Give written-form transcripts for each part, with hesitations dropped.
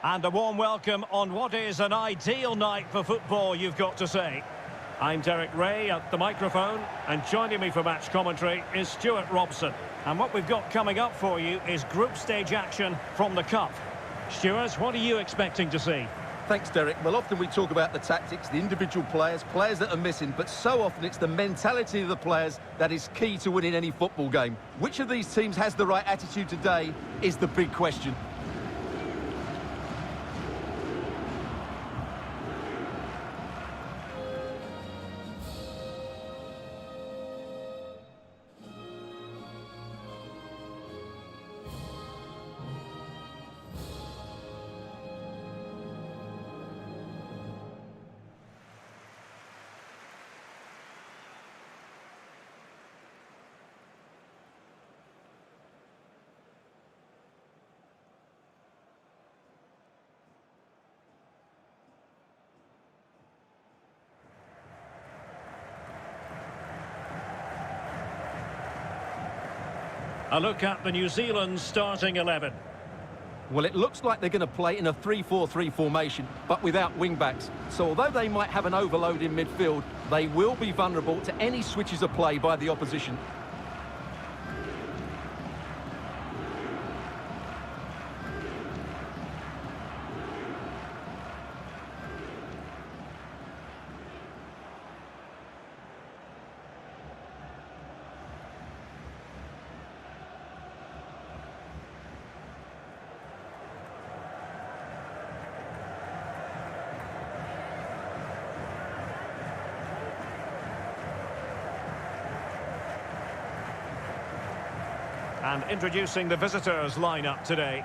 And a warm welcome on what is an ideal night for football, you've got to say. I'm Derek Ray at the microphone, and joining me for match commentary is Stuart Robson. And what we've got coming up for you is group stage action from the Cup. Stuart, what are you expecting to see? Thanks, Derek. Well, often we talk about the tactics, the individual players that are missing, but so often it's the mentality of the players that is key to winning any football game. Which of these teams has the right attitude today is the big question. A look at the New Zealand starting 11. Well, it looks like they're going to play in a 3-4-3 formation, but without wing-backs. So although they might have an overload in midfield, they will be vulnerable to any switches of play by the opposition. And introducing the visitors lineup today.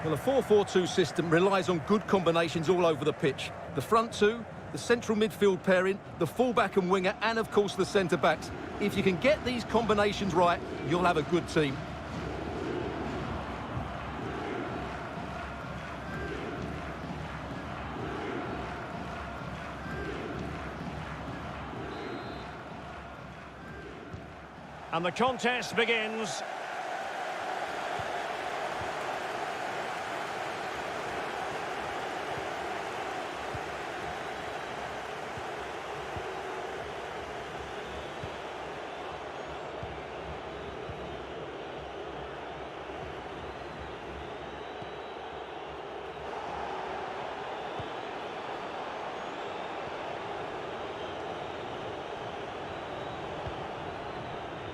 Well, a 4-4-2 system relies on good combinations all over the pitch. The front two, the central midfield pairing, the fullback and winger, and of course the centre-backs. If you can get these combinations right, you'll have a good team. And the contest begins.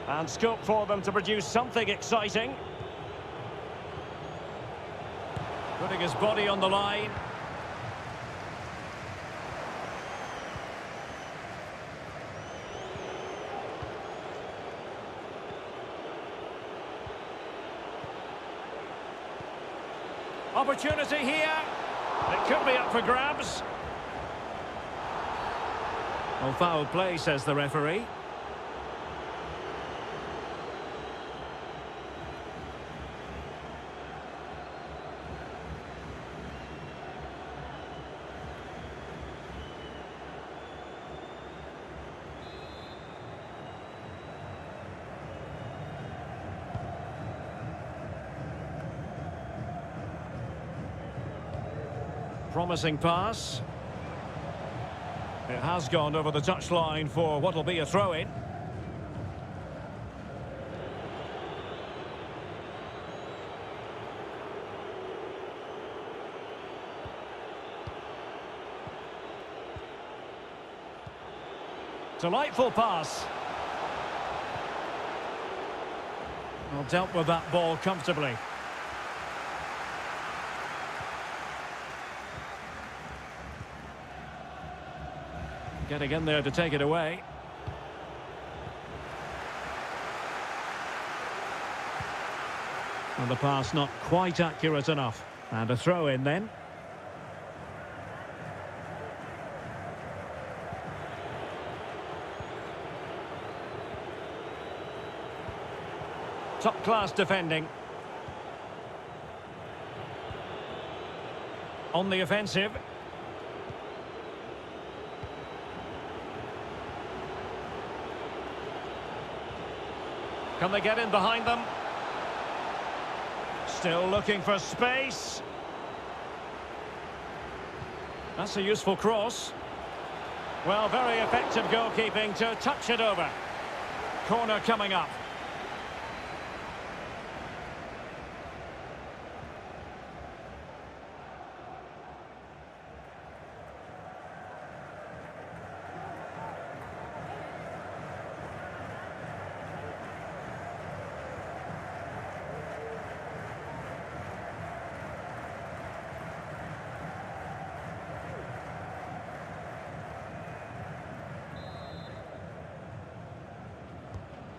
And scope for them to produce something exciting. Putting his body on the line. Opportunity here. It could be up for grabs. Well, foul play, says the referee. Promising pass. It has gone over the touchline for what will be a throw-in. Delightful pass. Well, dealt with that ball comfortably. Getting in there to take it away. And the pass not quite accurate enough. And a throw in then. Top class defending. On the offensive. Can they get in behind them? Still looking for space. That's a useful cross. Well, very effective goalkeeping to touch it over. Corner coming up.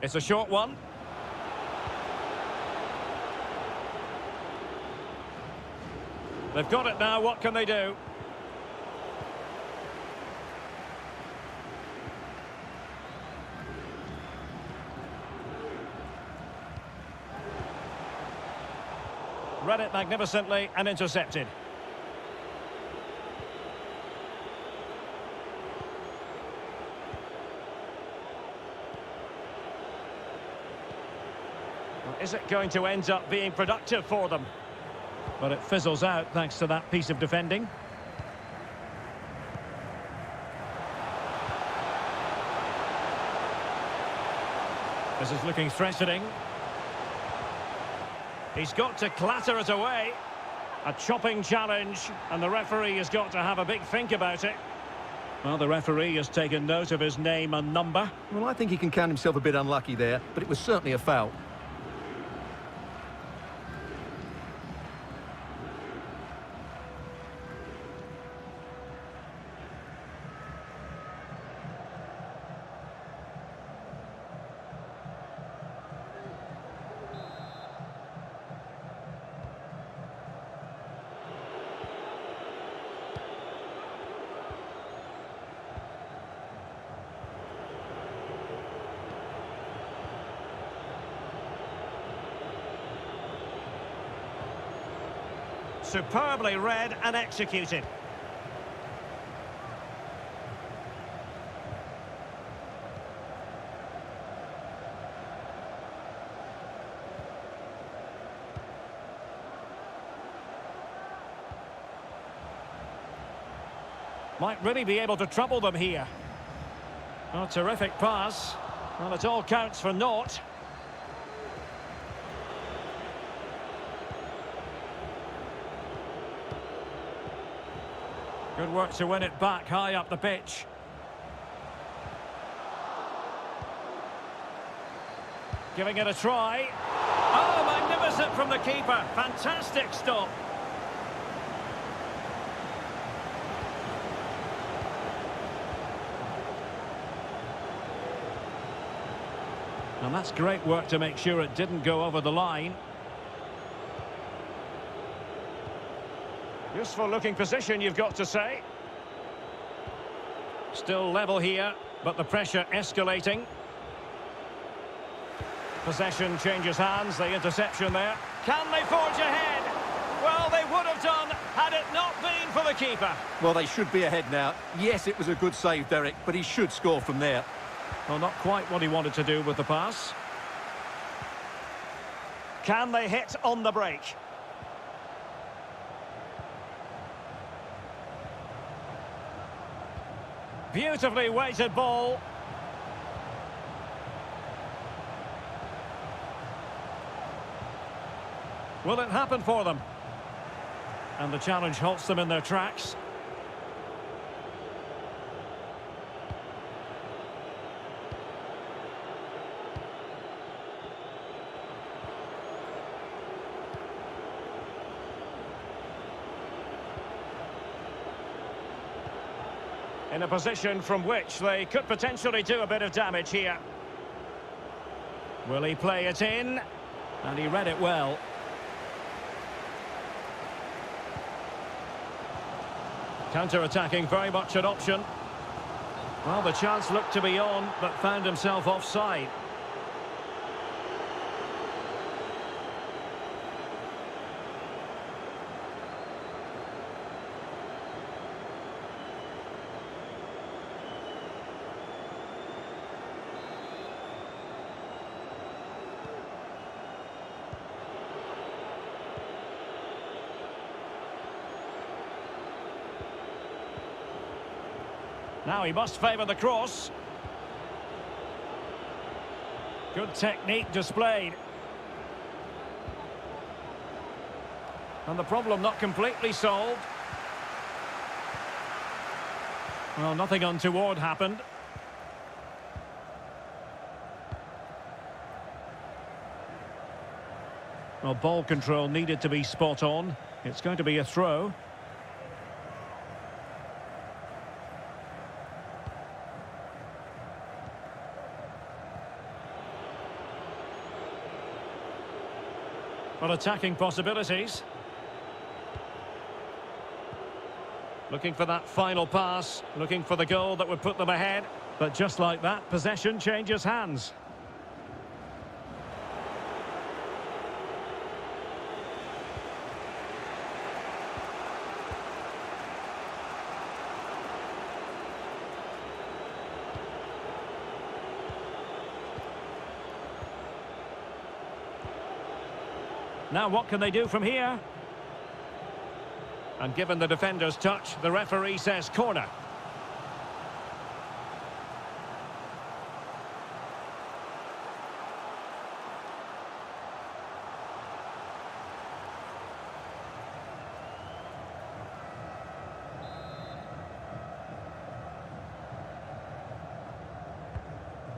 It's a short one. They've got it now, what can they do? Read it magnificently and intercepted. Is it going to end up being productive for them? But it fizzles out thanks to that piece of defending. This is looking threatening. He's got to clatter it away. A chopping challenge, and the referee has got to have a big think about it. Well, the referee has taken note of his name and number. Well, I think he can count himself a bit unlucky there, but it was certainly a foul. Superbly read and executed. Might really be able to trouble them here. Oh, terrific pass. Well, it all counts for naught. Good work to win it back high up the pitch. Giving it a try. Oh, magnificent from the keeper. Fantastic stop. And that's great work to make sure it didn't go over the line. Useful looking position, you've got to say. Still level here, but the pressure escalating. Possession changes hands, the interception there. Can they forge ahead? Well, they would have done had it not been for the keeper. Well, they should be ahead now. Yes, it was a good save, Derek, but he should score from there. Well, not quite what he wanted to do with the pass. Can they hit on the break? Beautifully weighted ball. Will it happen for them? And the challenge halts them in their tracks. In a position from which they could potentially do a bit of damage here. Will he play it in? And he read it well. Counter-attacking, very much an option. Well, the chance looked to be on, but found himself offside. Now he must favour the cross. Good technique displayed. And the problem not completely solved. Well, nothing untoward happened. Well, ball control needed to be spot on. It's going to be a throw. Well, attacking possibilities. Looking for that final pass, looking for the goal that would put them ahead. But just like that, possession changes hands. Now what can they do from here? And given the defender's touch, the referee says corner.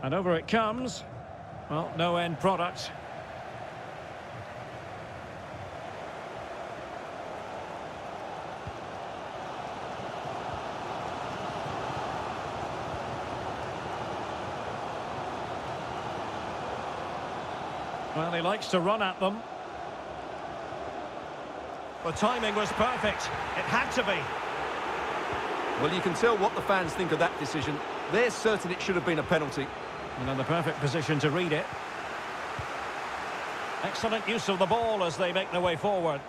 And over it comes. Well, no end product. Well, he likes to run at them. The timing was perfect. It had to be. Well, you can tell what the fans think of that decision. They're certain it should have been a penalty. And in the perfect position to read it. Excellent use of the ball as they make their way forward.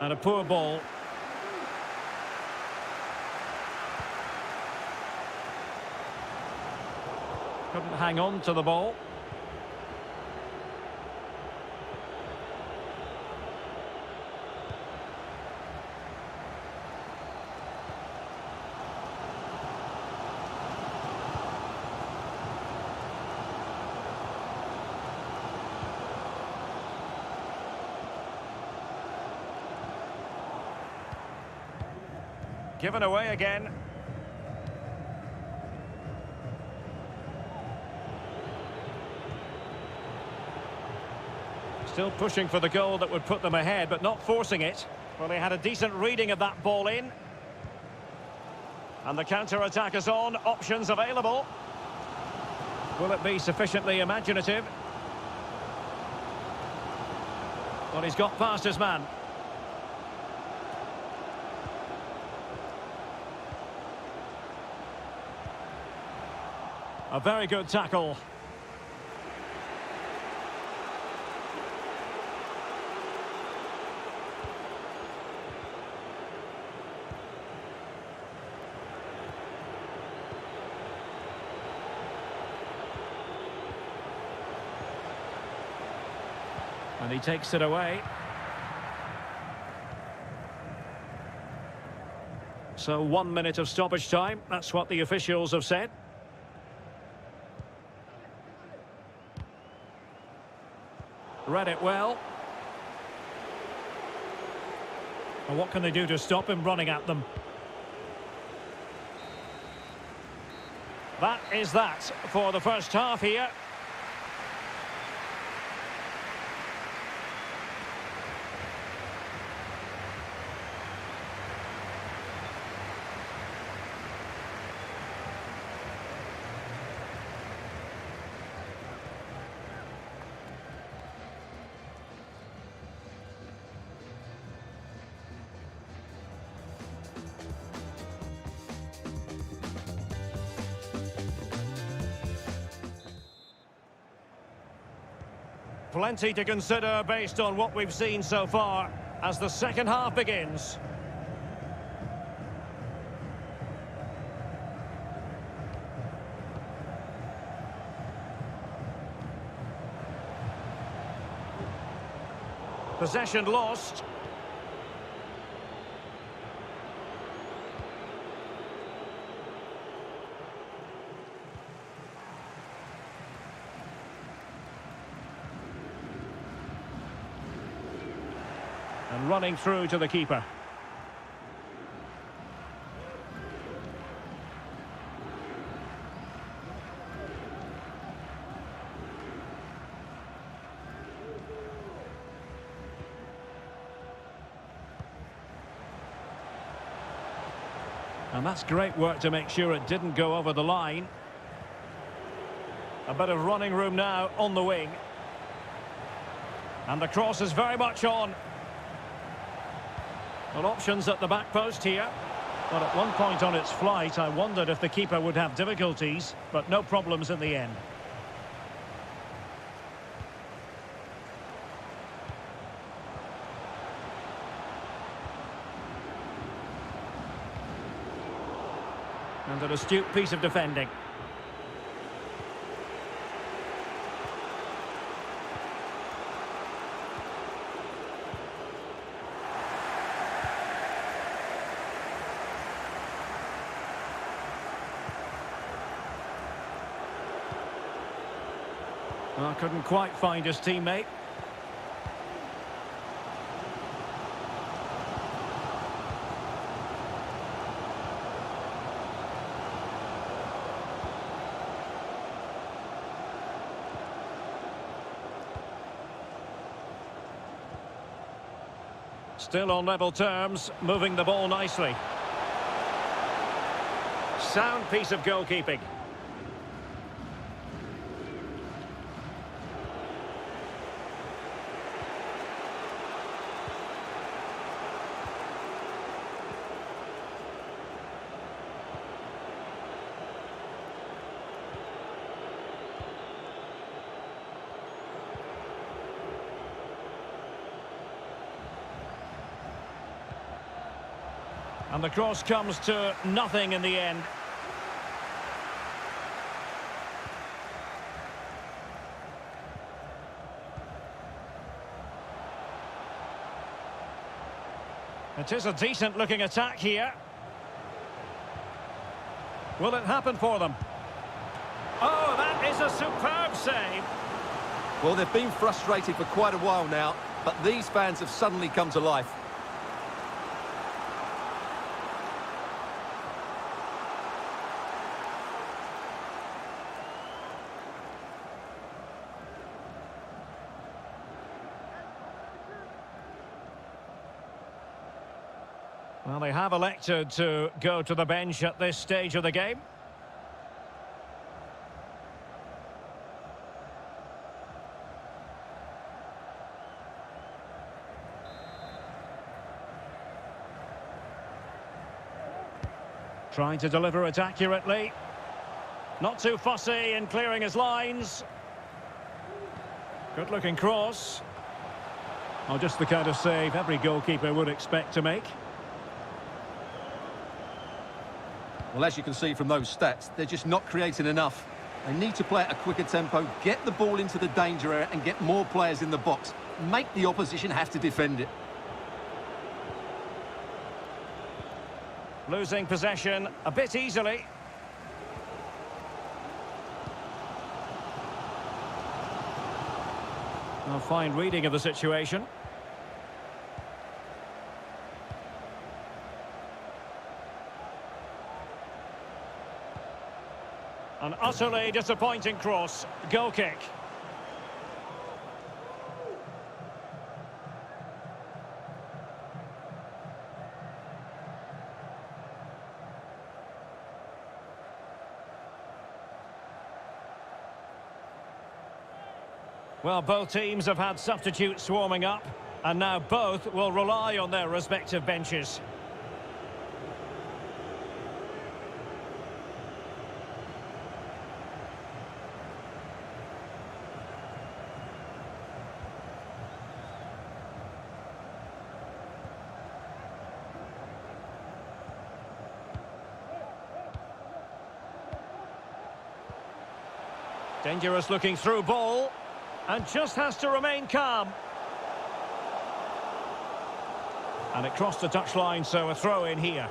And a poor ball. Couldn't hang on to the ball. Given away again. Still pushing for the goal that would put them ahead, but not forcing it. Well, they had a decent reading of that ball in. And the counter-attack is on. Options available. Will it be sufficiently imaginative? Well, he's got past his man. A very good tackle. And he takes it away. So 1 minute of stoppage time. That's what the officials have said. Read it well. And what can they do to stop him running at them? That is that for the first half here. plenty to consider based on what we've seen so far as the second half begins. Possession lost. And running through to the keeper. And that's great work to make sure it didn't go over the line. A bit of running room now on the wing. And the cross is very much on. Well, options at the back post here. But at one point on its flight, I wondered if the keeper would have difficulties, but no problems in the end. And an astute piece of defending. Well, couldn't quite find his teammate. Still on level terms, moving the ball nicely. Sound piece of goalkeeping. And the cross comes to nothing in the end. It is a decent looking attack here. Will it happen for them? Oh, that is a superb save. Well, they've been frustrated for quite a while now, but these fans have suddenly come to life. Well, they have elected to go to the bench at this stage of the game. Trying to deliver it accurately. Not too fussy in clearing his lines. Good looking cross. Oh, just the kind of save every goalkeeper would expect to make. Well, as you can see from those stats, they're just not creating enough. They need to play at a quicker tempo, get the ball into the danger area and get more players in the box. Make the opposition have to defend it. Losing possession a bit easily. A fine reading of the situation. An utterly disappointing cross. Goal kick. Well, both teams have had substitutes swarming up, and now both will rely on their respective benches. Dangerous looking through ball. And just has to remain calm. And it crossed the touchline, so a throw in here.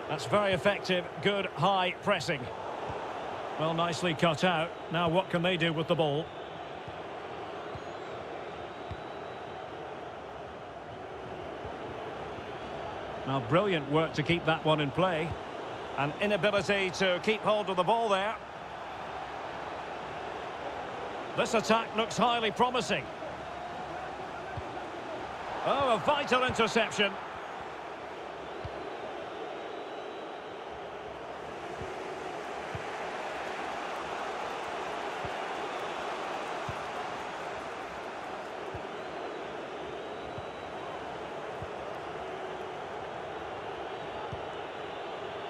That's very effective, good high pressing. Well, nicely cut out. Now what can they do with the ball? Now, brilliant work to keep that one in play. An inability to keep hold of the ball there. This attack looks highly promising. Oh, a vital interception.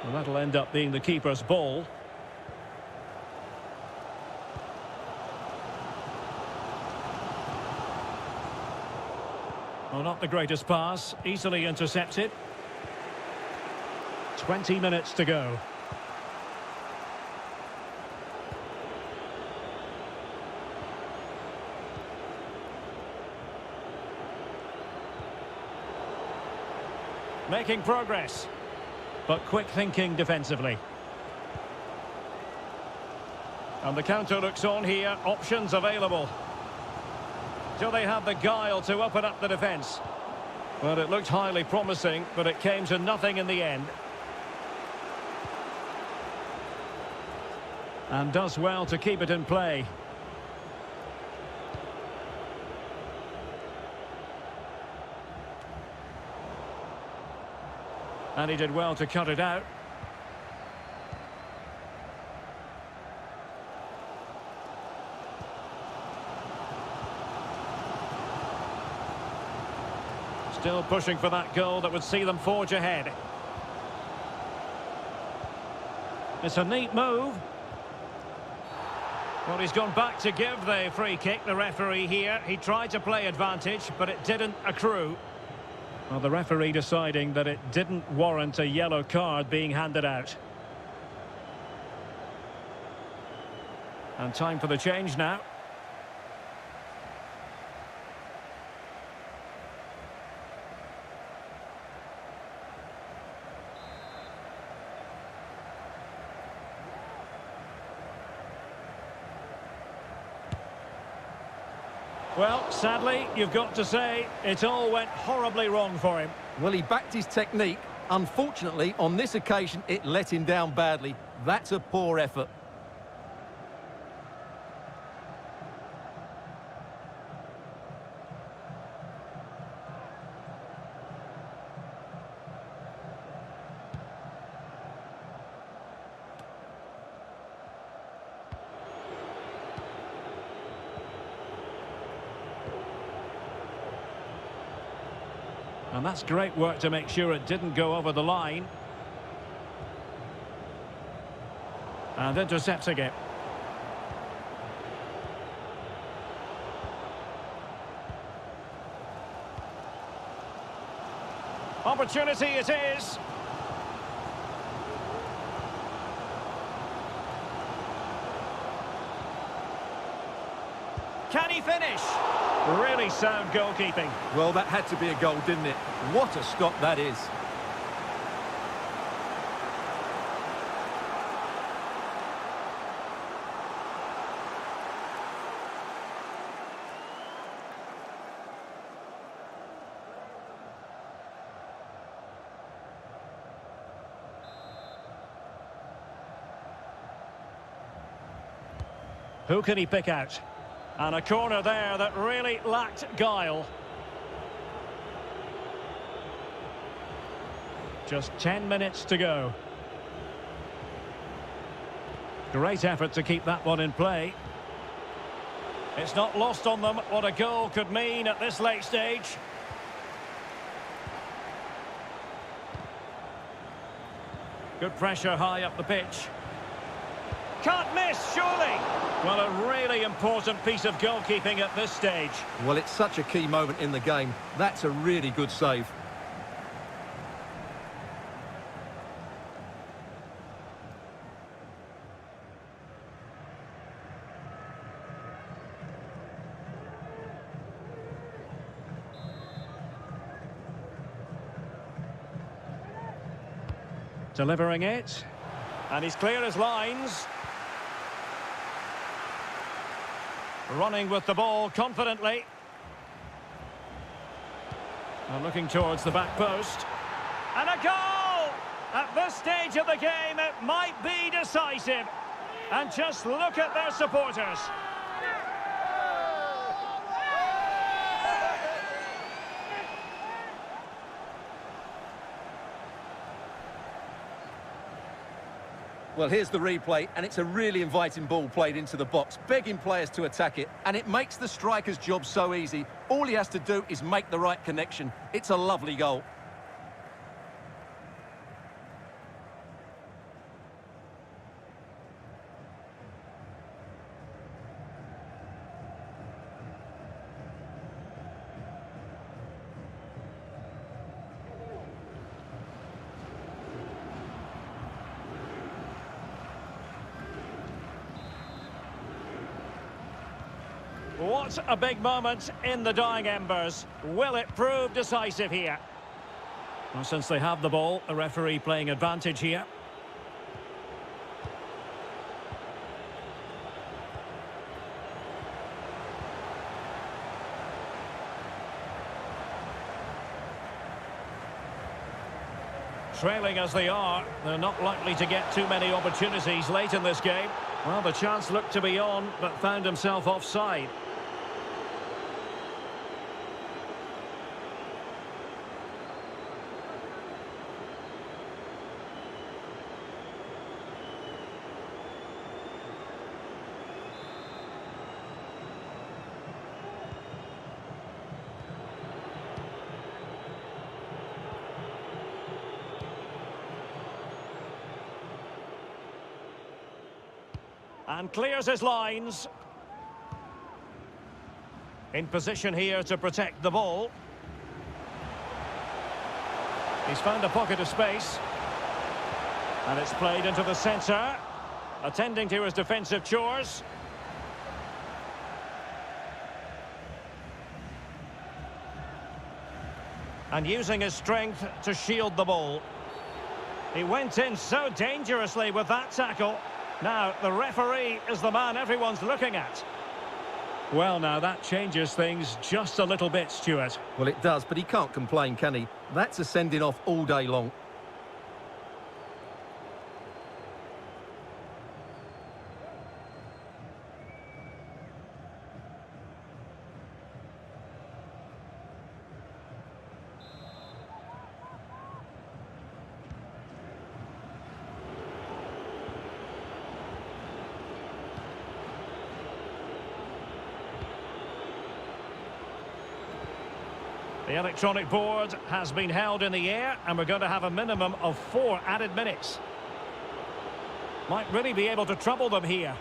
Well, that'll end up being the keeper's ball. Well, not the greatest pass, easily intercepted. 20 minutes to go. Making progress. But quick thinking defensively. And the counter looks on here, options available. Do they have the guile to open up the defence? Well, it looked highly promising, but it came to nothing in the end. And does well to keep it in play. And he did well to cut it out. Still pushing for that goal that would see them forge ahead. It's a neat move. Well, he's gone back to give the free kick, the referee here. He tried to play advantage, but it didn't accrue. Well, the referee deciding that it didn't warrant a yellow card being handed out. And time for the change now. Well, sadly, you've got to say, it all went horribly wrong for him. Well, he backed his technique. Unfortunately, on this occasion, it let him down badly. That's a poor effort. And that's great work to make sure it didn't go over the line. And intercepting it. Opportunity it is. Can he finish? Really sound goalkeeping. Well, that had to be a goal, didn't it? What a stop that is. Who can he pick out? And a corner there that really lacked guile. Just 10 minutes to go. Great effort to keep that one in play. It's not lost on them what a goal could mean at this late stage. Good pressure high up the pitch. Can't miss, surely. Well, a really important piece of goalkeeping at this stage. Well, it's such a key moment in the game. That's a really good save. Delivering it. And he's clear as lines. Running with the ball confidently. And looking towards the back post. And a goal! At this stage of the game, it might be decisive. And just look at their supporters. Well, here's the replay, and it's a really inviting ball played into the box, begging players to attack it, and it makes the striker's job so easy. All he has to do is make the right connection. It's a lovely goal. What a big moment in the dying embers. Will it prove decisive here? Well, since they have the ball, the referee playing advantage here. Trailing as they are, they're not likely to get too many opportunities late in this game. Well, the chance looked to be on, but found himself offside. And clears his lines. In position here to protect the ball. He's found a pocket of space. And it's played into the centre. Attending to his defensive chores. And using his strength to shield the ball. He went in so dangerously with that tackle. Now, the referee is the man everyone's looking at. Well, now, that changes things just a little bit, Stuart. Well, it does, but he can't complain, can he? That's a sending off all day long. The electronic board has been held in the air, and we're going to have a minimum of 4 added minutes. Might really be able to trouble them here.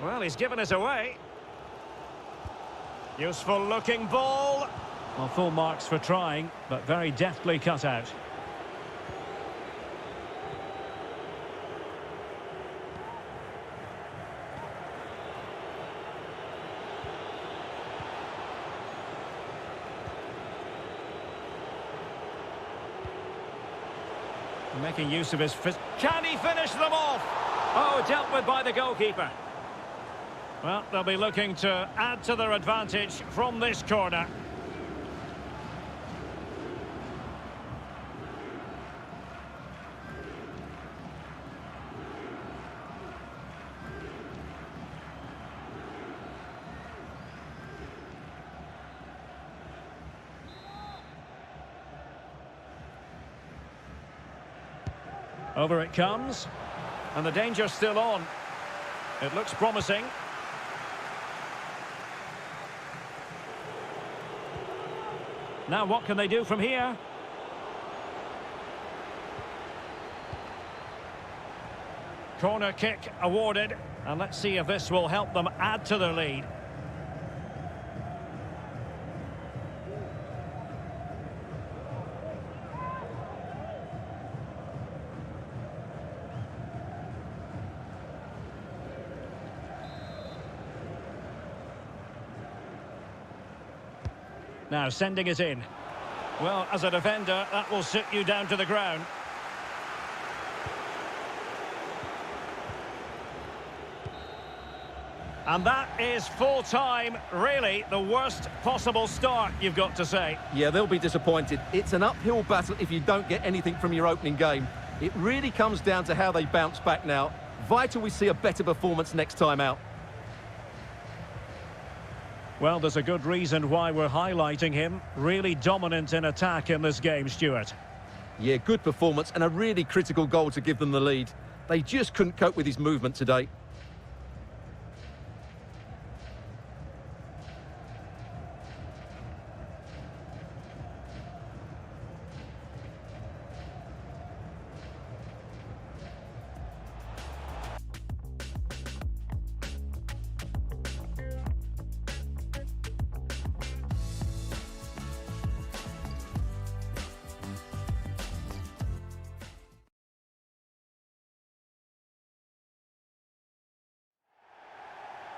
Well, he's given us away. Useful looking ball. Well, full marks for trying, but very deftly cut out. Making use of his fist. Can he finish them off? Oh, dealt with by the goalkeeper. Well, they'll be looking to add to their advantage from this corner. Over it comes, and the danger's still on. It looks promising. Now what can they do from here? Corner kick awarded, And let's see if this will help them add to their lead. Now sending it in. Well, as a defender, that will sit you down to the ground. And that is full time. Really, the worst possible start, you've got to say. Yeah, they'll be disappointed. It's an uphill battle if you don't get anything from your opening game. It really comes down to how they bounce back now. Vital we see a better performance next time out. Well, there's a good reason why we're highlighting him. Really dominant in attack in this game, Stuart. Yeah, good performance and a really critical goal to give them the lead. They just couldn't cope with his movement today.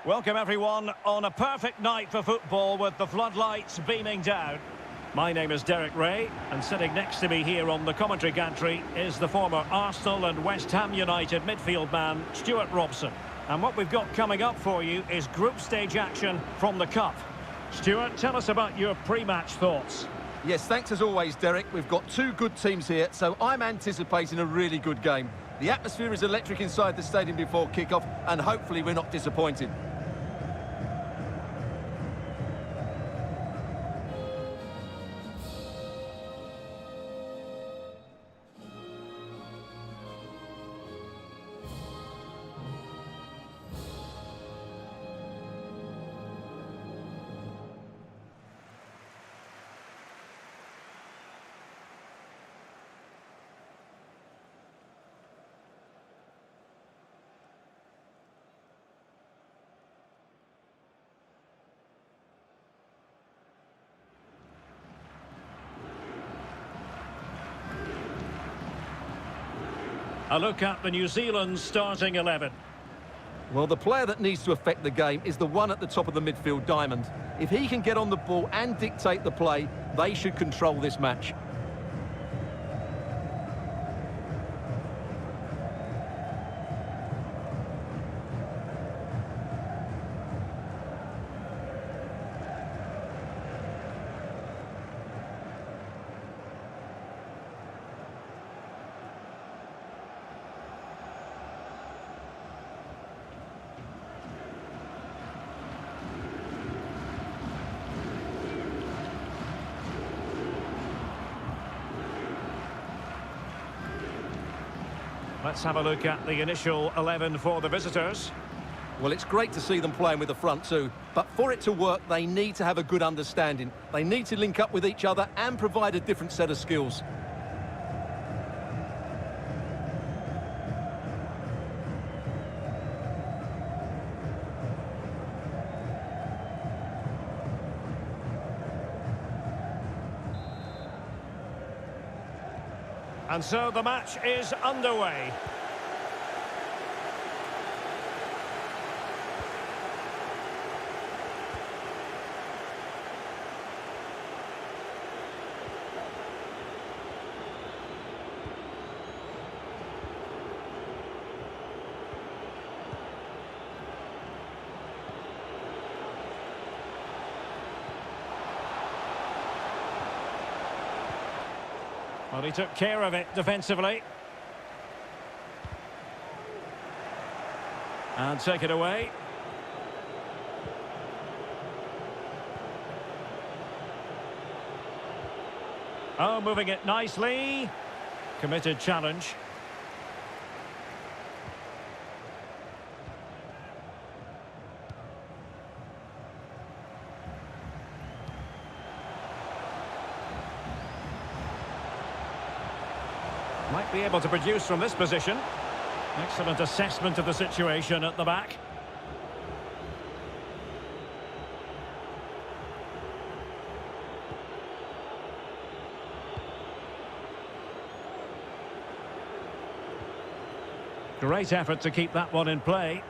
Welcome everyone on a perfect night for football with the floodlights beaming down. My name is Derek Ray, and sitting next to me here on the commentary gantry is the former Arsenal and West Ham United midfield man, Stuart Robson. And what we've got coming up for you is group stage action from the Cup. Stuart, tell us about your pre-match thoughts. Yes, thanks as always, Derek. We've got two good teams here, so I'm anticipating a really good game. The atmosphere is electric inside the stadium before kick-off, and hopefully we're not disappointed. A look at the New Zealand starting 11. Well, the player that needs to affect the game is the one at the top of the midfield diamond. If he can get on the ball and dictate the play, they should control this match. Let's have a look at the initial 11 for the visitors. Well, it's great to see them playing with the front two, but for it to work, they need to have a good understanding. They need to link up with each other and provide a different set of skills. And so the match is underway. Well, he took care of it defensively. And take it away. Oh, moving it nicely. Committed challenge. Might be able to produce from this position. Excellent assessment of the situation at the back. Great effort to keep that one in play.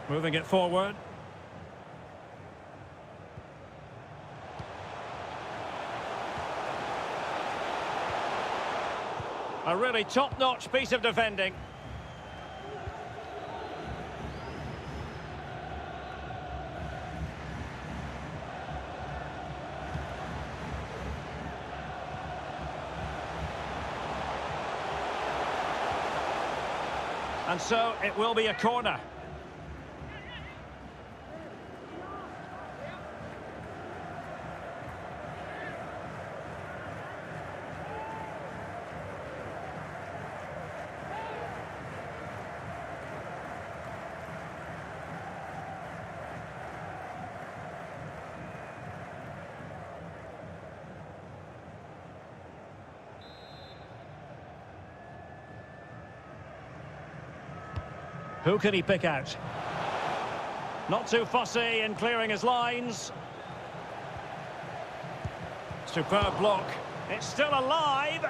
Moving it forward. A really top-notch piece of defending. And so it will be a corner. Who can he pick out? Not too fussy in clearing his lines. Superb block. It's still alive.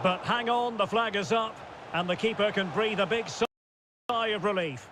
But hang on, the flag is up. And the keeper can breathe a big sigh of relief.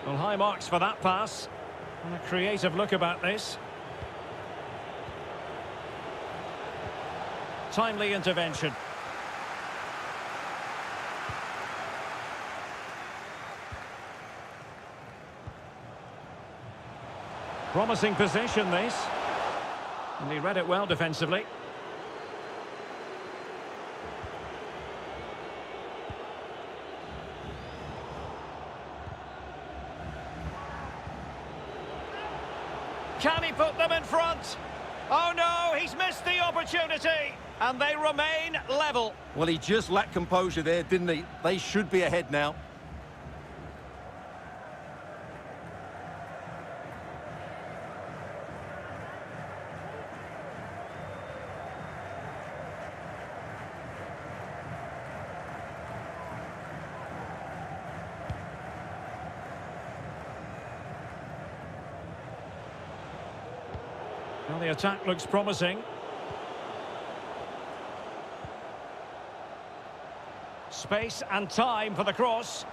Well, high marks for that pass. And a creative look about this. Timely intervention. Promising position, this. And he read it well defensively. Can he put them in front? Oh no, he's missed the opportunity. And they remain level. Well, he just lacked composure there, didn't he? They should be ahead now. Well, the attack looks promising. Space and time for the cross.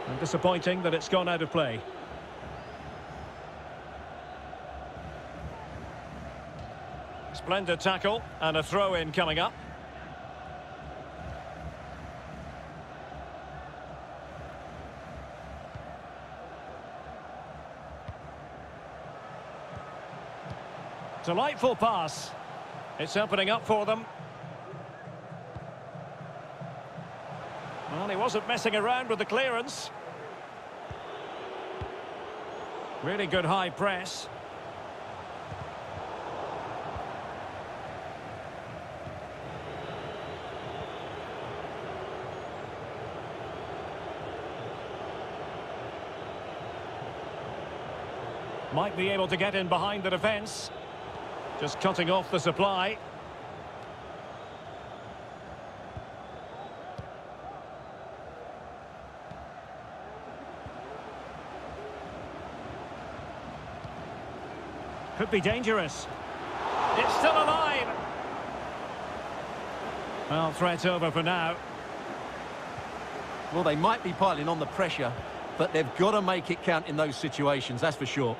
And disappointing that it's gone out of play. Splendid tackle and a throw-in coming up. Delightful pass. It's opening up for them. Well, he wasn't messing around with the clearance. Really good high press. Might be able to get in behind the defence. Just cutting off the supply. Could be dangerous. It's still alive. Well, threat over for now. Well, they might be piling on the pressure, but they've got to make it count in those situations, that's for sure.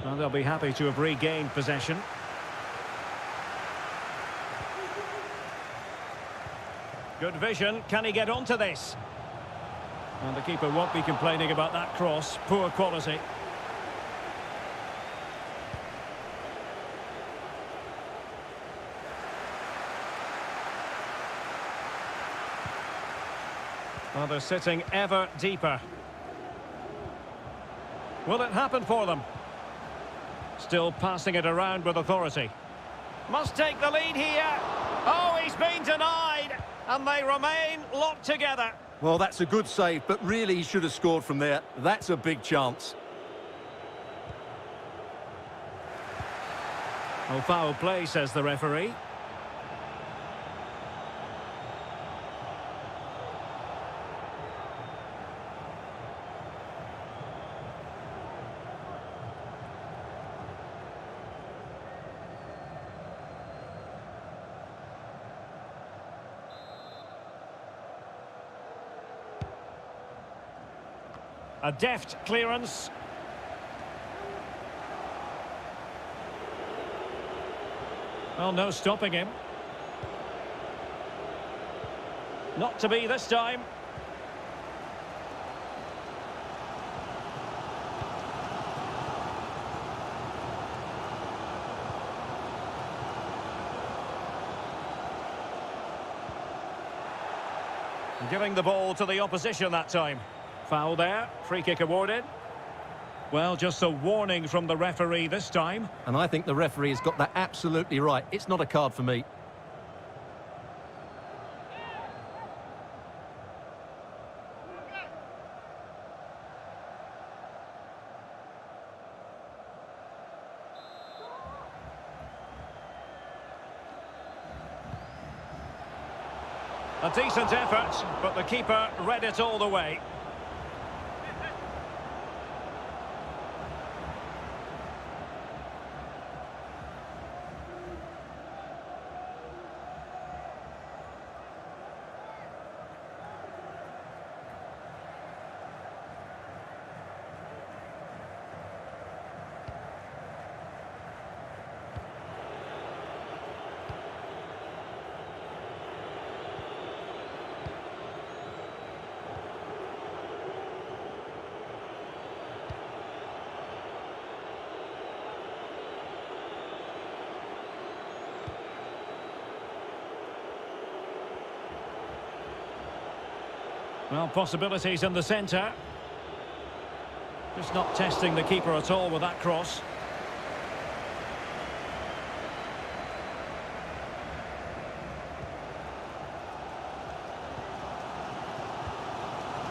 Well, they'll be happy to have regained possession. Good vision. Can he get onto this? And the keeper won't be complaining about that cross. Poor quality. Well, they're sitting ever deeper. Will it happen for them? Still passing it around with authority. Must take the lead here. Oh, he's been denied. And they remain locked together. Well, that's a good save, but really he should have scored from there. That's a big chance. Oh, foul play, says the referee. A deft clearance. Well, no stopping him. Not to be this time. Giving the ball to the opposition that time. Foul there, free kick awarded. Well, just a warning from the referee this time. And I think the referee has got that absolutely right. It's not a card for me. A decent effort, but the keeper read it all the way. Well, possibilities in the centre. Just not testing the keeper at all with that cross.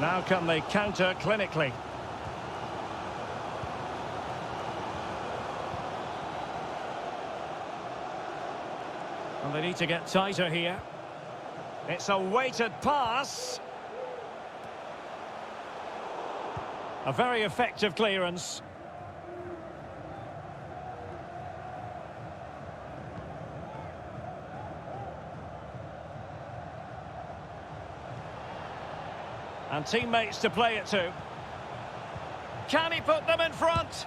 Now can they counter clinically? And they need to get tighter here. It's a weighted pass. A very effective clearance. And teammates to play it to. Can he put them in front?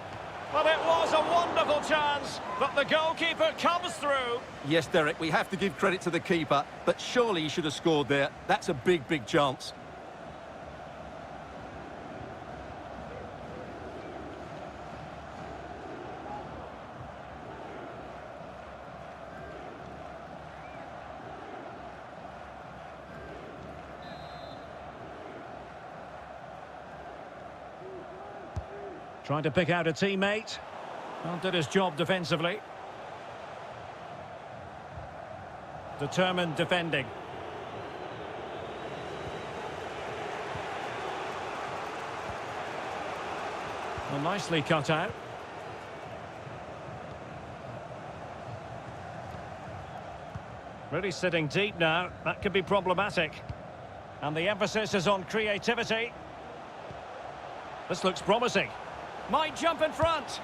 Well, it was a wonderful chance, but the goalkeeper comes through. Yes, Derek, we have to give credit to the keeper, but surely he should have scored there. That's a big, big chance. Trying to pick out a teammate. Well, did his job defensively. Determined defending. Well, nicely cut out. Really sitting deep now. That could be problematic. And the emphasis is on creativity. This looks promising. Might jump in front.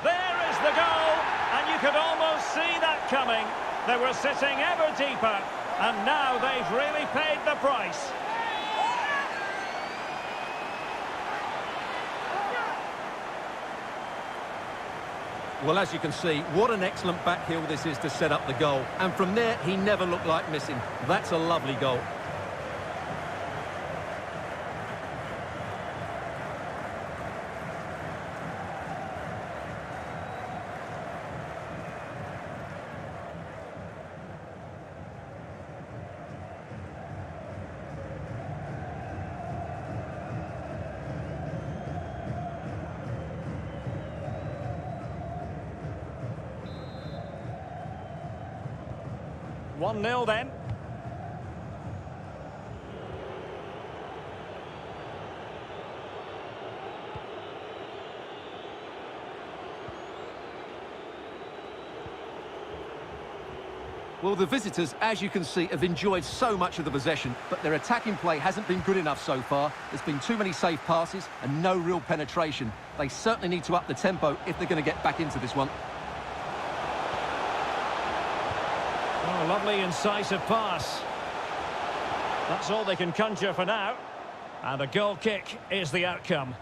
There is the goal, and you could almost see that coming. They were sitting ever deeper, and now they've really paid the price. Well, as you can see, what an excellent back heel this is to set up the goal. And from there, he never looked like missing. That's a lovely goal. 1-0 then. Well, the visitors, as you can see, have enjoyed so much of the possession, but their attacking play hasn't been good enough so far. There's been too many safe passes and no real penetration. They certainly need to up the tempo if they're going to get back into this one. Oh, lovely incisive pass. That's all they can conjure for now. And a goal kick is the outcome.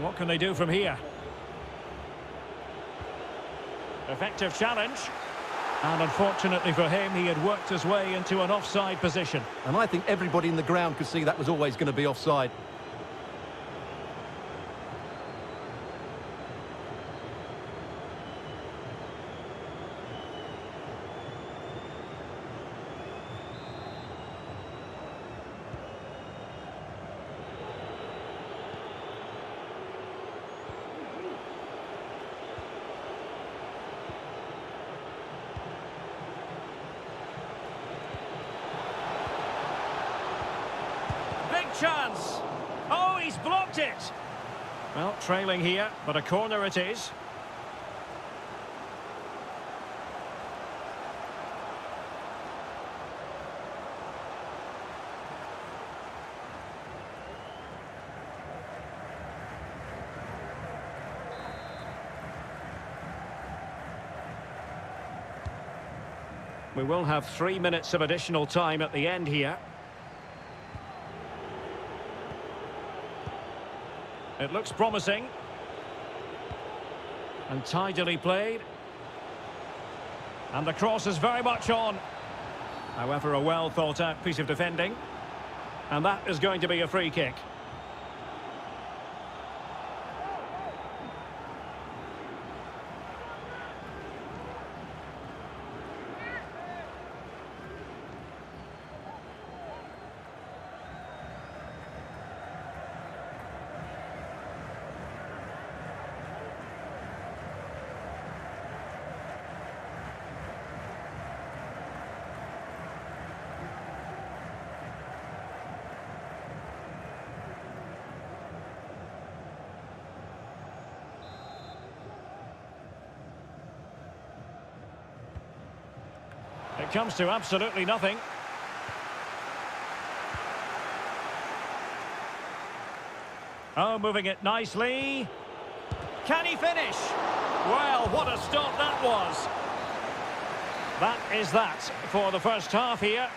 What can they do from here? Effective challenge. And unfortunately for him, he had worked his way into an offside position. And I think everybody in the ground could see that was always going to be offside. Chance. Oh, he's blocked it. Well, trailing here, but a corner it is. We will have 3 minutes of additional time at the end here. It looks promising. And tidily played. And the cross is very much on. However, a well thought out piece of defending. And that is going to be a free kick. It comes to absolutely nothing. Oh, moving it nicely. Can he finish? Well, what a stop that was. That is that for the first half here.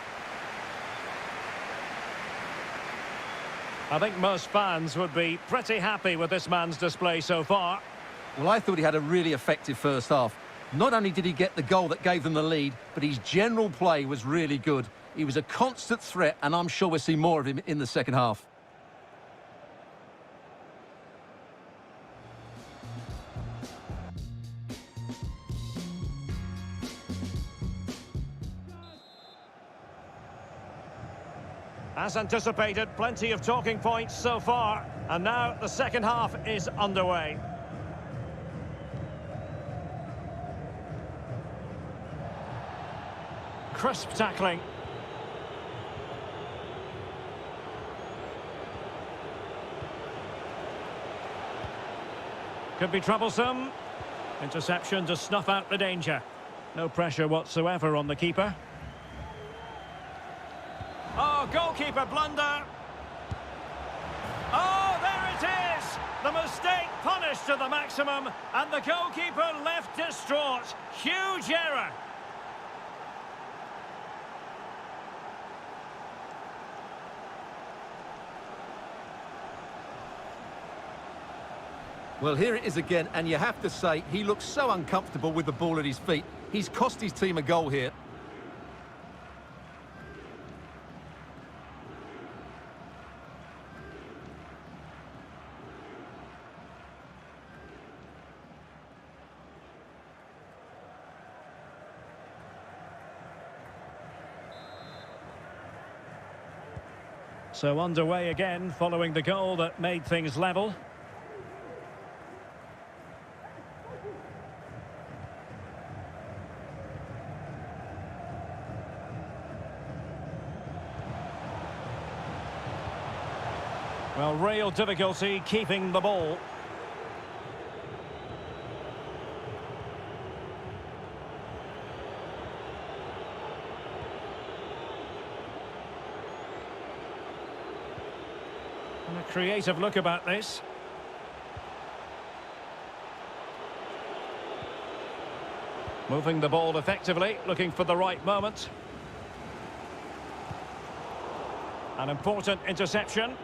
I think most fans would be pretty happy with this man's display so far. Well, I thought he had a really effective first half. Not only did he get the goal that gave them the lead, but his general play was really good. He was a constant threat, and I'm sure we'll see more of him in the second half. As anticipated, plenty of talking points so far, and now the second half is underway. Crisp tackling. Could be troublesome. Interception to snuff out the danger. No pressure whatsoever on the keeper. Oh, goalkeeper blunder. Oh, there it is! The mistake punished to the maximum, and the goalkeeper left distraught. Huge error. Well, here it is again, and you have to say, he looks so uncomfortable with the ball at his feet. He's cost his team a goal here. So underway again, following the goal that made things level. Well, real difficulty keeping the ball. And a creative look about this. Moving the ball effectively, looking for the right moment. An important interception.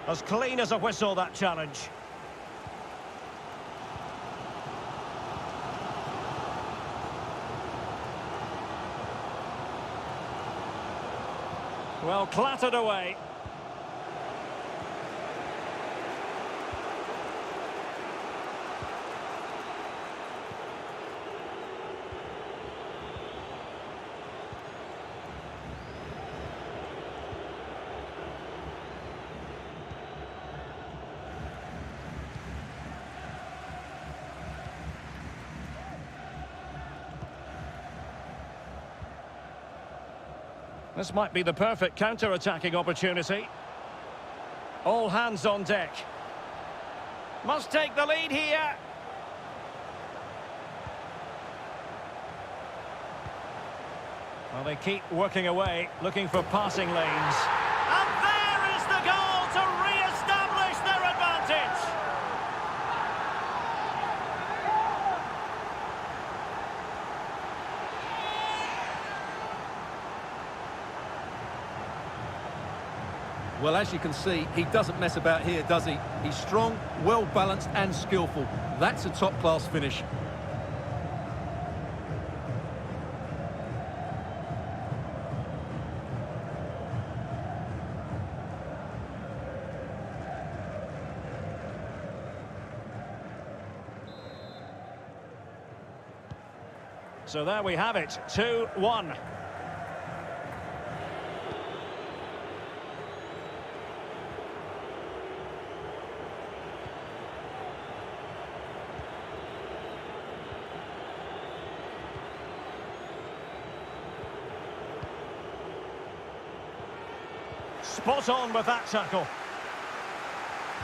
As clean as a whistle, that challenge. Well, clattered away. This might be the perfect counter-attacking opportunity. All hands on deck. Must take the lead here. Well, they keep working away, looking for passing lanes. And there is the goal to re-establish their advantage. Well, as you can see, he doesn't mess about here, does he? He's strong, well-balanced and skillful. That's a top-class finish. So there we have it, 2-1. Spot on with that tackle.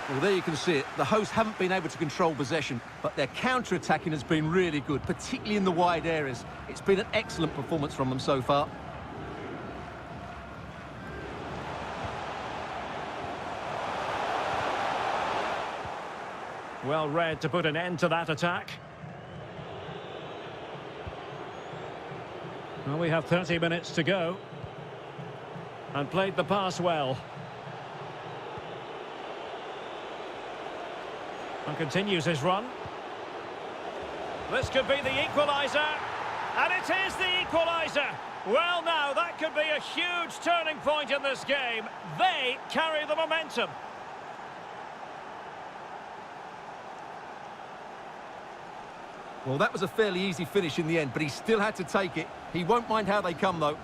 Well, there you can see it. The hosts haven't been able to control possession, but their counter-attacking has been really good, particularly in the wide areas. It's been an excellent performance from them so far. Well read to put an end to that attack. Well, we have 30 minutes to go. And played the pass well. And continues his run. This could be the equaliser. And it is the equaliser. Well, now, that could be a huge turning point in this game. They carry the momentum. Well, that was a fairly easy finish in the end, but he still had to take it. He won't mind how they come, though.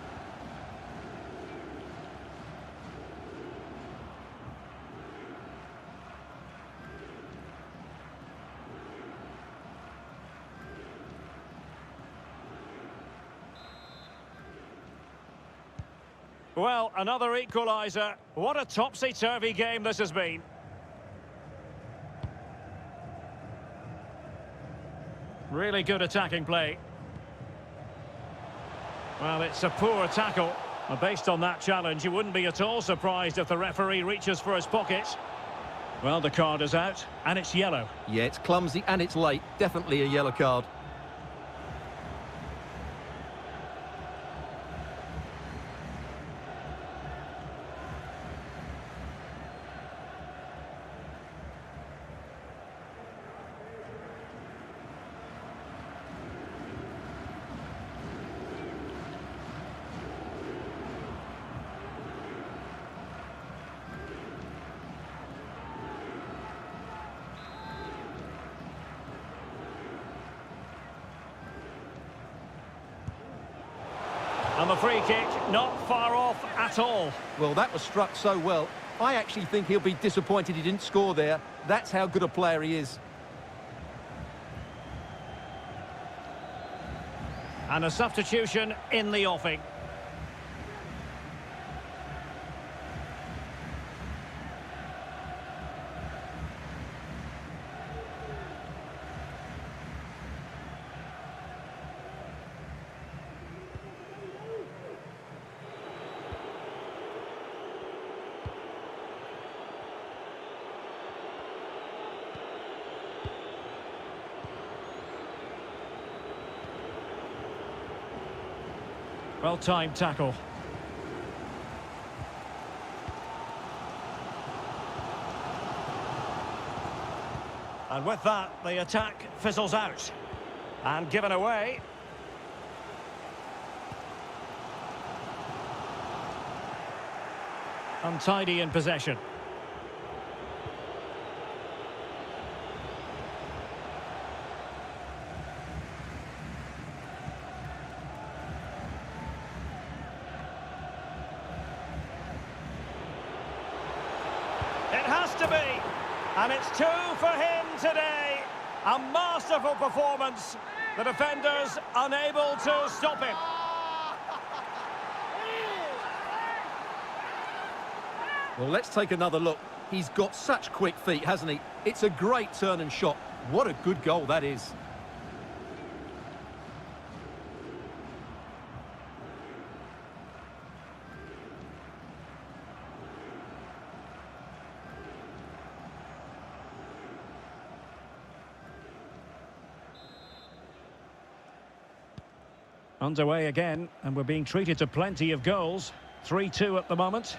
Well, another equaliser. What a topsy-turvy game this has been. Really good attacking play. Well, it's a poor tackle. And based on that challenge, you wouldn't be at all surprised if the referee reaches for his pocket. Well, the card is out, and it's yellow. Yeah, it's clumsy and it's late. Definitely a yellow card. And the free kick not far off at all. Well, that was struck so well. I actually think he'll be disappointed he didn't score there. That's how good a player he is. And a substitution in the offing. Well-timed tackle. And with that, the attack fizzles out. And given away. Untidy in possession. And it's 2 for him today. A masterful performance. The defenders unable to stop him. Well, let's take another look. He's got such quick feet, hasn't he? It's a great turn and shot. What a good goal that is. Underway again, and we're being treated to plenty of goals. 3-2 at the moment.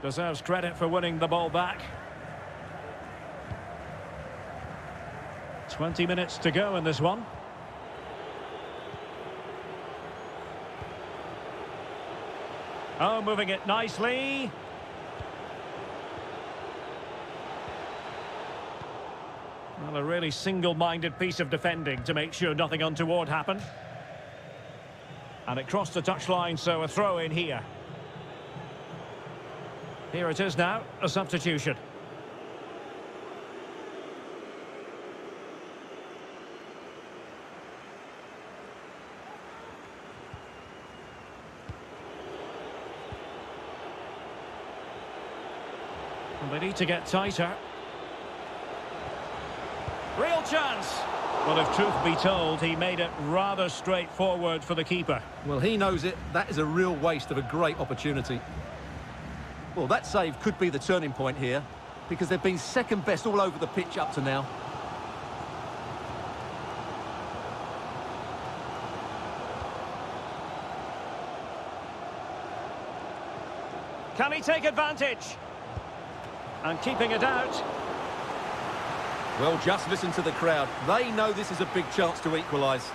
Deserves credit for winning the ball back. 20 minutes to go in this one. Oh, moving it nicely. Well, a really single-minded piece of defending to make sure nothing untoward happened. And it crossed the touchline, so a throw in here. Here it is now, a substitution. And they need to get tighter. Real chance. Well, if truth be told, he made it rather straightforward for the keeper. Well, he knows it. That is a real waste of a great opportunity. Well, that save could be the turning point here, because they've been second best all over the pitch up to now. Can he take advantage? And keeping it out. Well, just listen to the crowd. They know this is a big chance to equalise.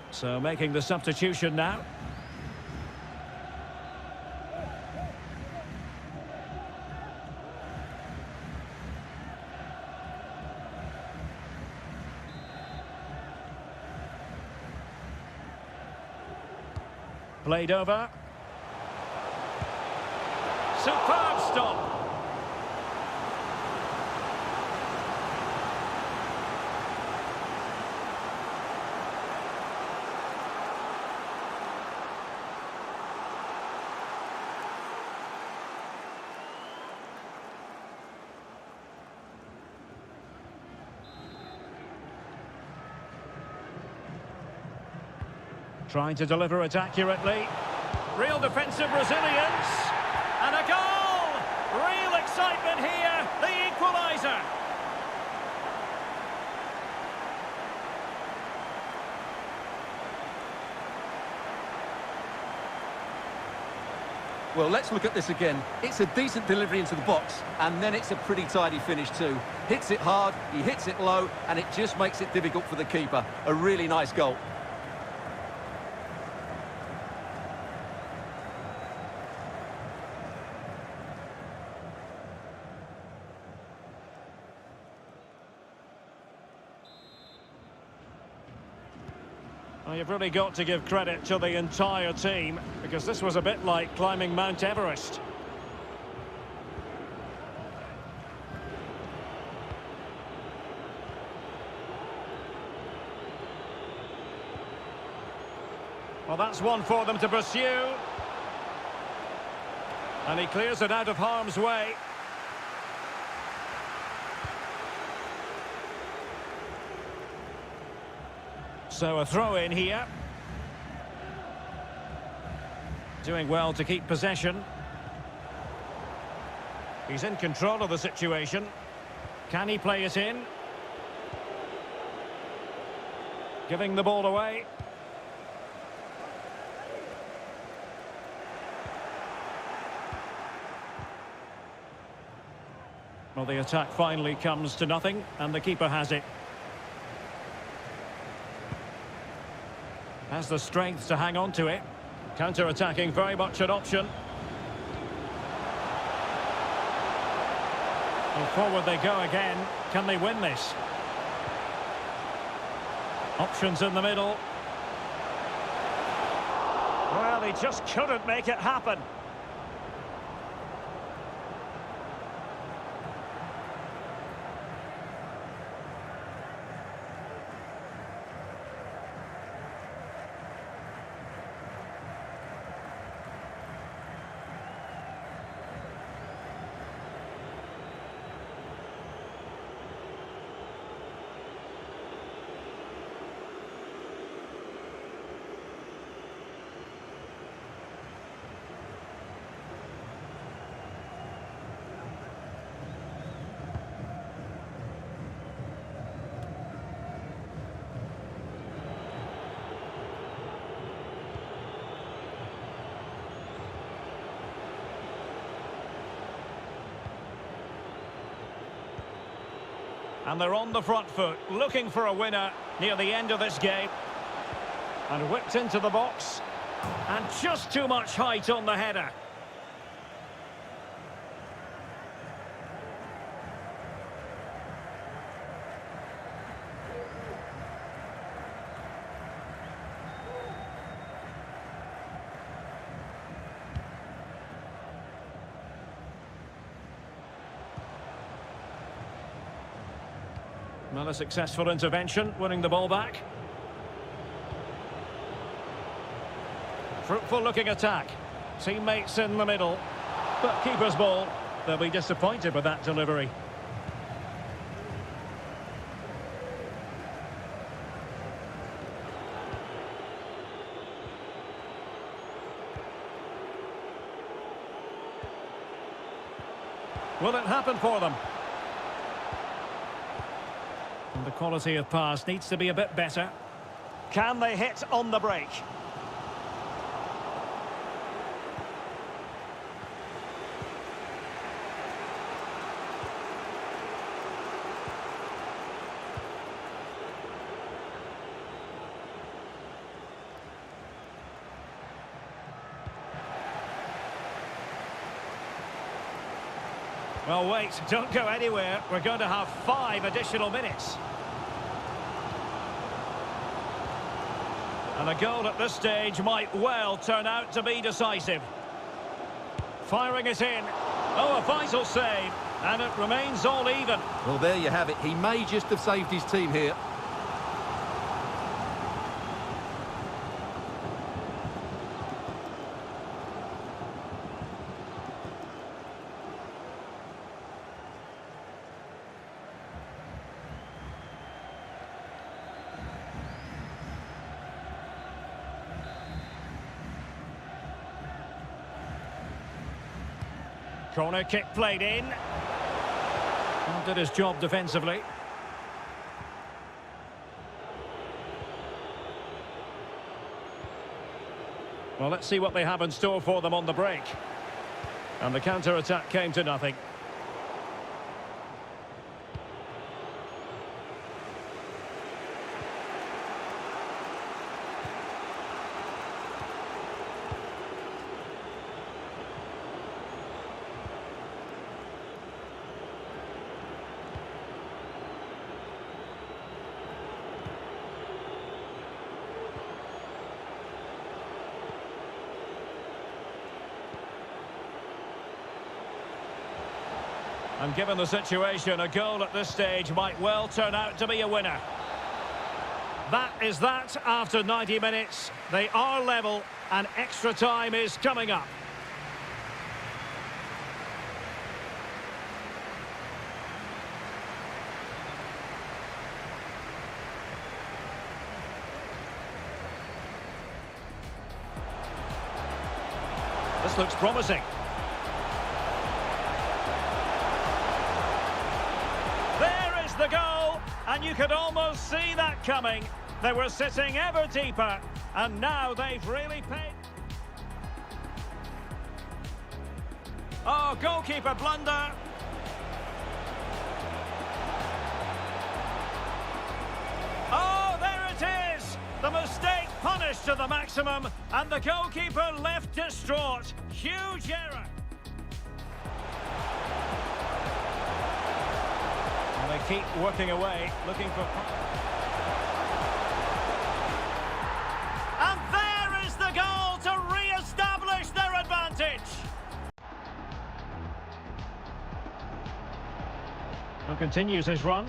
So making the substitution now. Played over. Superb stop. Trying to deliver it accurately. Real defensive resilience. And a goal! Real excitement here. The equaliser. Well, let's look at this again. It's a decent delivery into the box, and then it's a pretty tidy finish too. Hits it hard, he hits it low, and it just makes it difficult for the keeper. A really nice goal. Well, you've really got to give credit to the entire team, because this was a bit like climbing Mount Everest. Well, that's one for them to pursue. And he clears it out of harm's way. So a throw in here. Doing well to keep possession. He's in control of the situation. Can he play it in? Giving the ball away. Well, the attack finally comes to nothing, and the keeper has it. Has the strength to hang on to it. Counter-attacking, very much an option. And forward they go again. Can they win this? Options in the middle. Well, he just couldn't make it happen. And they're on the front foot, looking for a winner near the end of this game. And whipped into the box. And just too much height on the header. Well, a successful intervention, winning the ball back. Fruitful looking attack. Teammates in the middle. But keeper's ball. They'll be disappointed with that delivery. Will it happen for them? And the quality of pass needs to be a bit better. Can they hit on the break? Well, wait, don't go anywhere. We're going to have 5 additional minutes. And a goal at this stage might well turn out to be decisive. Firing it in. Oh, a vital save. And it remains all even. Well, there you have it. He may just have saved his team here. Corner kick played in. And did his job defensively. Well, let's see what they have in store for them on the break. And the counter-attack came to nothing. And given the situation, a goal at this stage might well turn out to be a winner. That is that after 90 minutes. They are level and extra time is coming up. This looks promising. There is the goal, and you could almost see that coming. They were sitting ever deeper, and now they've really paid. Oh, goalkeeper blunder. Oh, there it is! The mistake punished to the maximum, and the goalkeeper left distraught. Huge error. And they keep working away, looking for... And there is the goal to re-establish their advantage. He continues his run.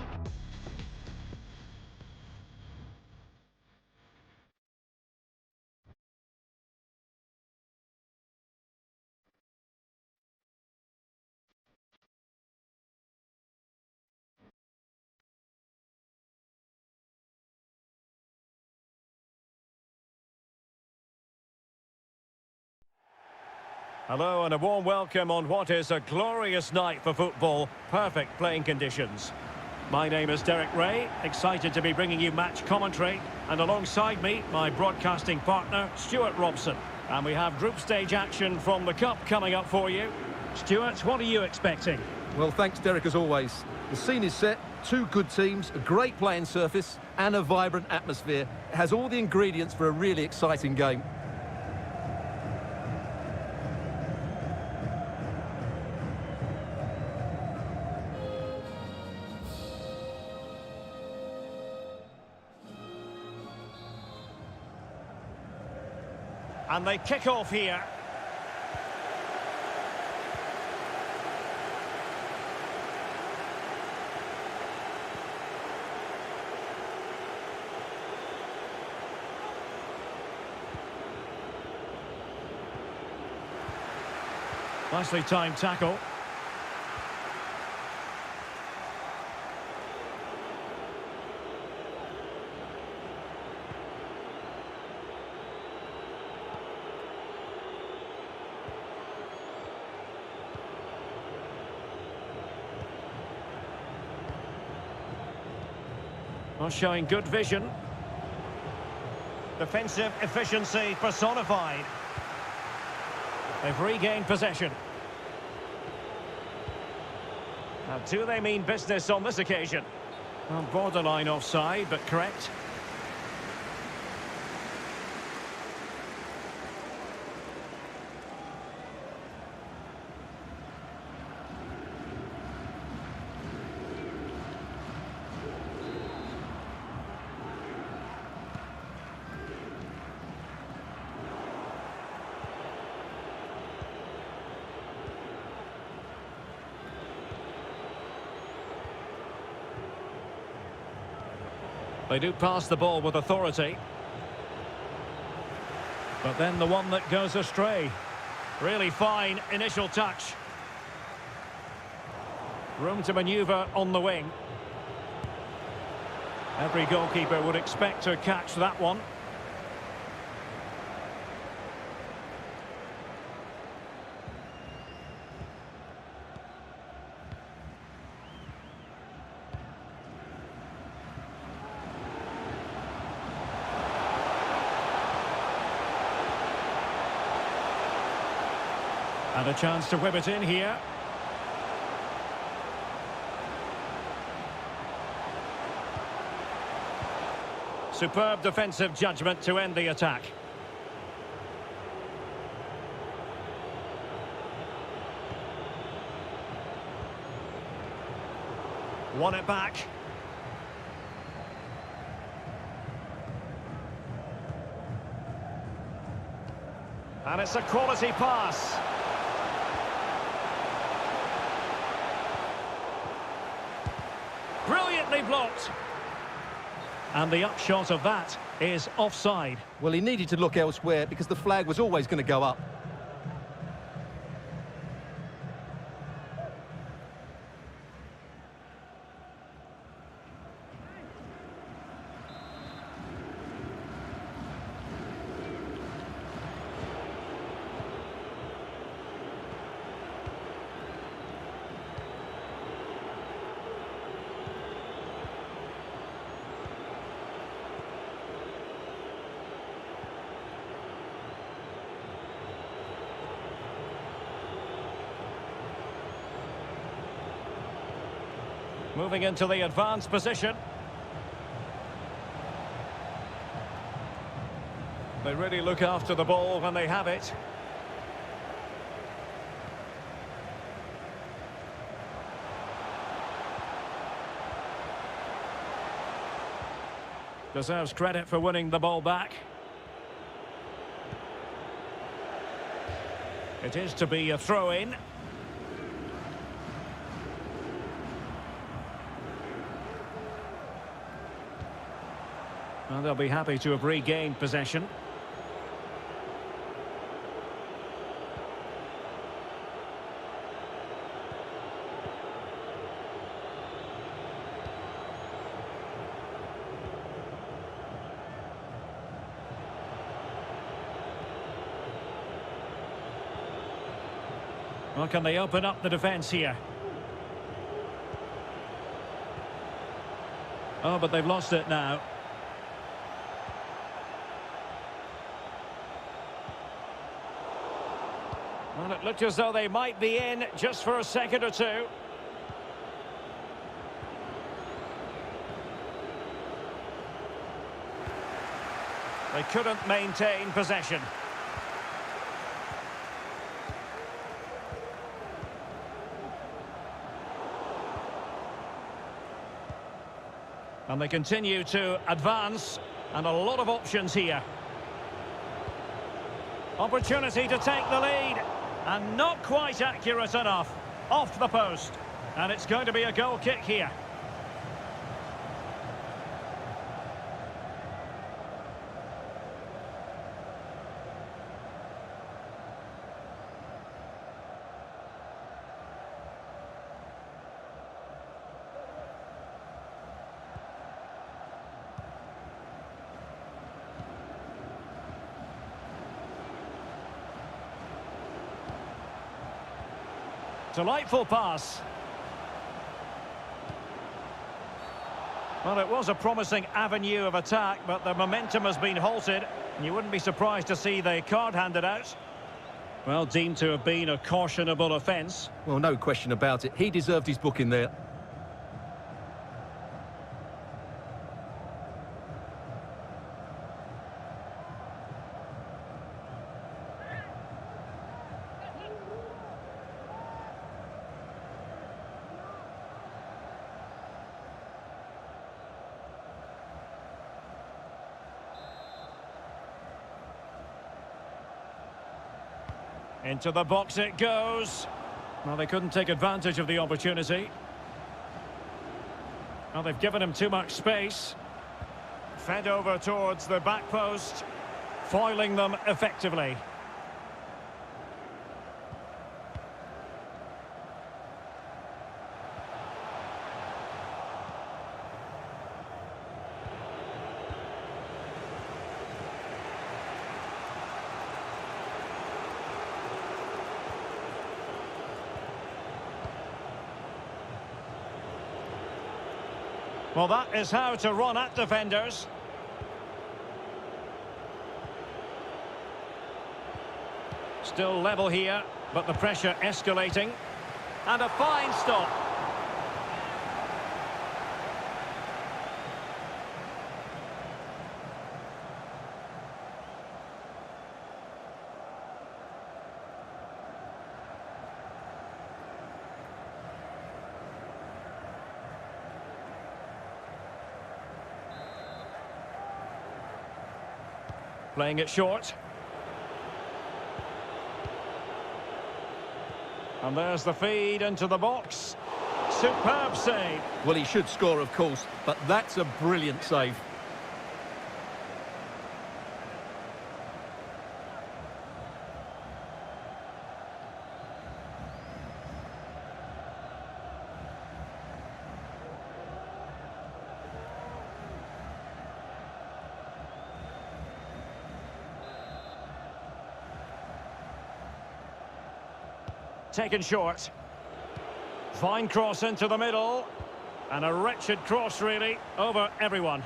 Hello and a warm welcome on what is a glorious night for football. Perfect playing conditions. My name is Derek Ray, excited to be bringing you match commentary. And alongside me, my broadcasting partner, Stuart Robson. And we have group stage action from the Cup coming up for you. Stuart, what are you expecting? Well, thanks, Derek, as always. The scene is set, two good teams, a great playing surface and a vibrant atmosphere. It has all the ingredients for a really exciting game. And they kick off here. Nicely timed tackle. Well, showing good vision. Defensive efficiency personified. They've regained possession. Now, do they mean business on this occasion? Well, borderline offside, but correct. They do pass the ball with authority. But then the one that goes astray. Really fine initial touch. Room to manoeuvre on the wing. Every goalkeeper would expect to catch that one. And a chance to whip it in here. Superb defensive judgment to end the attack. Won it back. And it's a quality pass. Brilliantly blocked. And the upshot of that is offside. Well, he needed to look elsewhere because the flag was always going to go up. Moving into the advanced position. They really look after the ball when they have it. Deserves credit for winning the ball back. It is to be a throw-in. Well, they'll be happy to have regained possession. Well, can they open up the defence here? Oh, but they've lost it now. Well, it looked as though they might be in just for a second or two. They couldn't maintain possession. And they continue to advance, and a lot of options here. Opportunity to take the lead, and not quite accurate enough. Off the post, and it's going to be a goal kick here. Delightful pass. Well, it was a promising avenue of attack, but the momentum has been halted. And you wouldn't be surprised to see the card handed out. Well, deemed to have been a cautionable offence. Well, no question about it. He deserved his booking there. Into the box it goes. Well, they couldn't take advantage of the opportunity. Well, they've given him too much space. Fed over towards the back post, foiling them effectively. Well, that is how to run at defenders. Still level here, but the pressure escalating. And a fine stop. Playing it short. And there's the feed into the box. Superb save. Well, he should score, of course, but that's a brilliant save. Taken short. Fine cross into the middle. And a wretched cross, really, over everyone.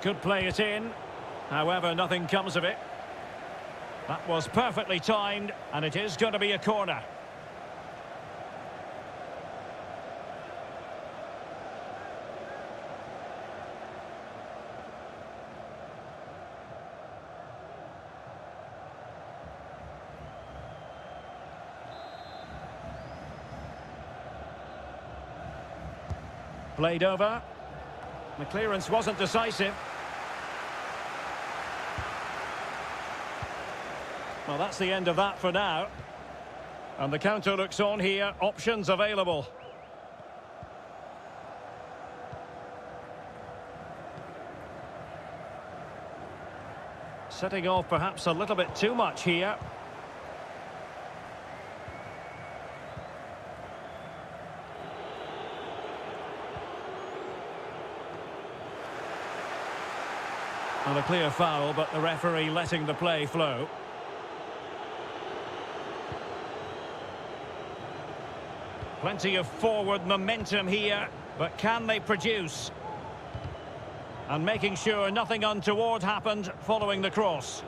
Could play it in. However, nothing comes of it. That was perfectly timed, and it is going to be a corner. Played over. The clearance wasn't decisive. Well, that's the end of that for now. And the counter looks on here. Options available. Setting off perhaps a little bit too much here. And a clear foul, but the referee letting the play flow. Plenty of forward momentum here, but can they produce? And making sure nothing untoward happened following the cross.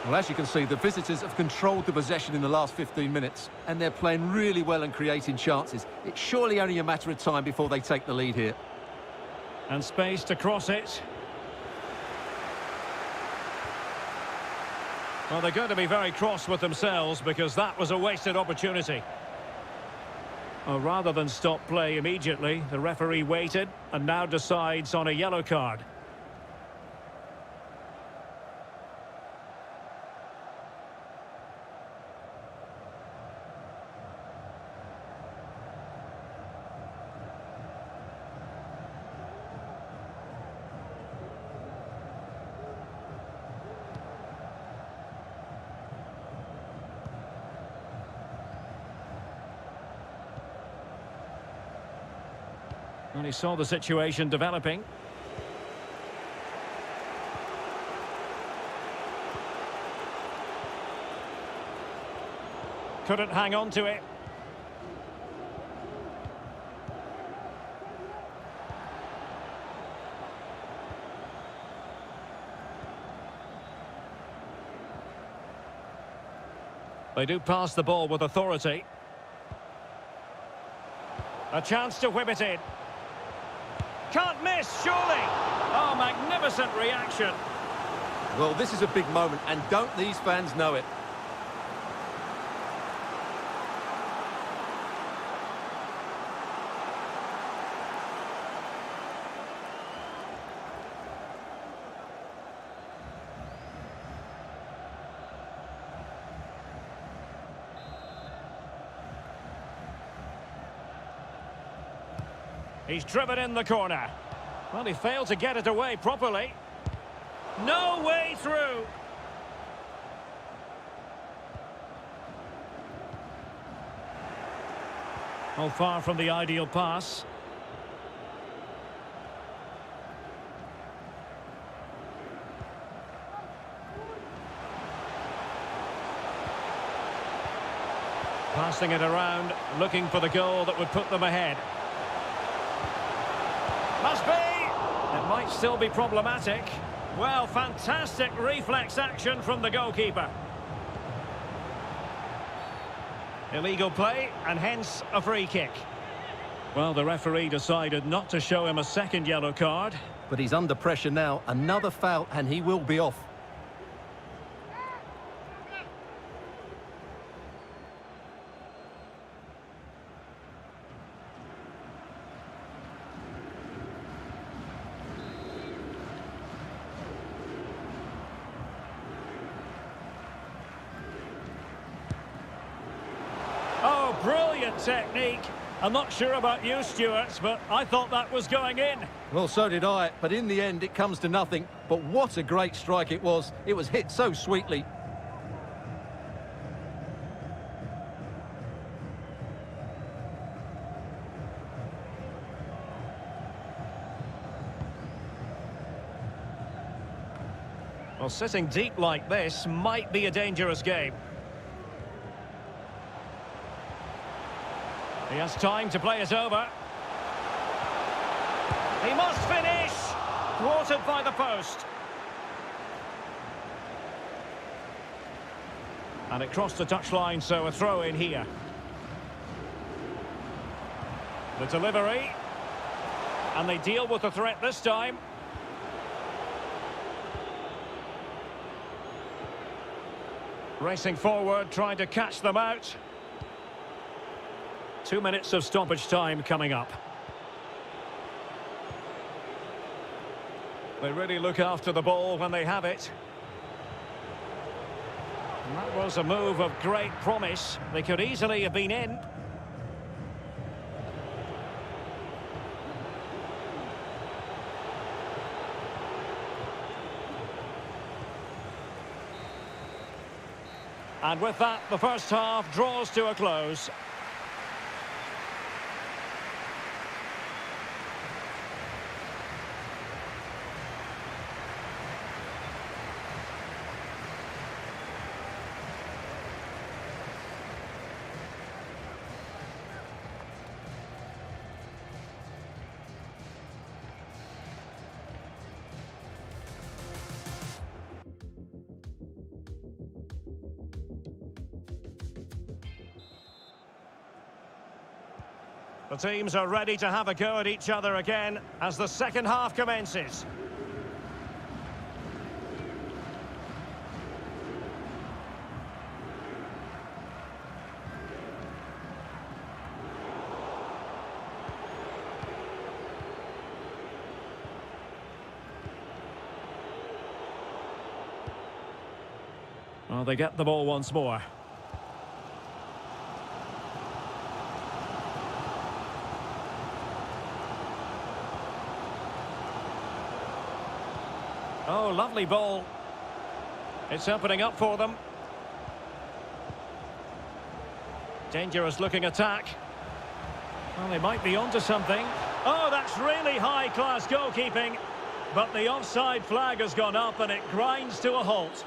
Well, as you can see, the visitors have controlled the possession in the last 15 minutes, and they're playing really well and creating chances. It's surely only a matter of time before they take the lead here. And space to cross it. Well, they're going to be very cross with themselves because that was a wasted opportunity. Well, rather than stop play immediately, the referee waited and now decides on a yellow card. And he saw the situation developing. Couldn't hang on to it. They do pass the ball with authority. A chance to whip it in. Can't miss, surely. Oh, magnificent reaction. Well, this is a big moment, and don't these fans know it? He's driven in the corner. Well, he failed to get it away properly. No way through. Oh, far from the ideal pass. Passing it around, looking for the goal that would put them ahead. must be. It might still be problematic. Well, fantastic reflex action from the goalkeeper. Illegal play, and hence a free kick. Well, the referee decided not to show him a second yellow card. But he's under pressure now. Another foul, and he will be off. Oh, brilliant technique. I'm not sure about you, Stuart, but I thought that was going in. Well, so did I, but in the end it comes to nothing. But what a great strike it was. It was hit so sweetly. Well, sitting deep like this might be a dangerous game. He has time to play it over. He must finish! Thwarted by the post. And it crossed the touchline, so a throw in here. The delivery. And they deal with the threat this time. Racing forward, trying to catch them out. 2 minutes of stoppage time coming up. They really look after the ball when they have it. And that was a move of great promise. They could easily have been in. And with that, the first half draws to a close. The teams are ready to have a go at each other again as the second half commences. Well, they get the ball once more. Oh, lovely ball. It's opening up for them. Dangerous looking attack. Well, they might be onto something. Oh, that's really high-class goalkeeping. But the offside flag has gone up and it grinds to a halt.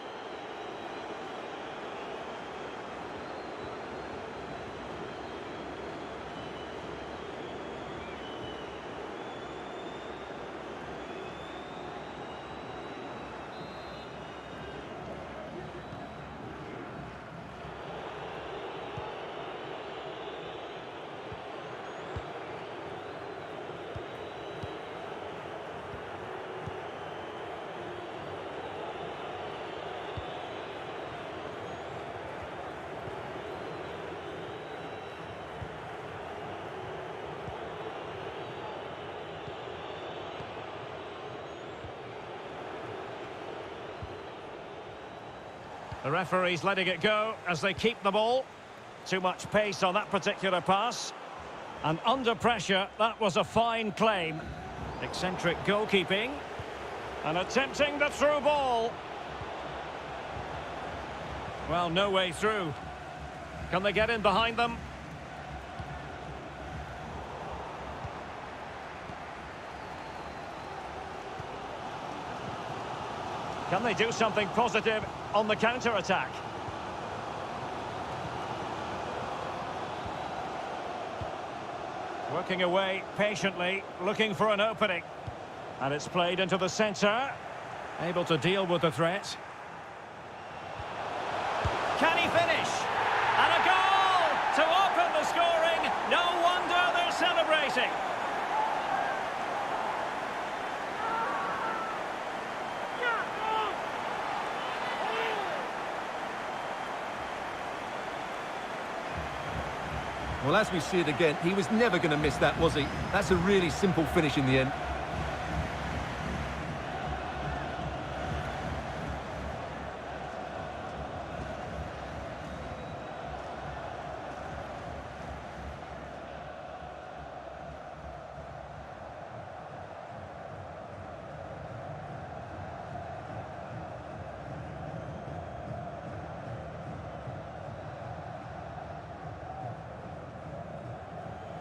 The referee's letting it go as they keep the ball. Too much pace on that particular pass. And under pressure, that was a fine claim. Eccentric goalkeeping. And attempting the through ball. Well, no way through. Can they get in behind them? Can they do something positive on the counter-attack? Working away patiently, looking for an opening. And it's played into the centre. Able to deal with the threat. Can he finish? And a goal to open the scoring. No wonder they're celebrating. Well, as we see it again, he was never going to miss that, was he? That's a really simple finish in the end.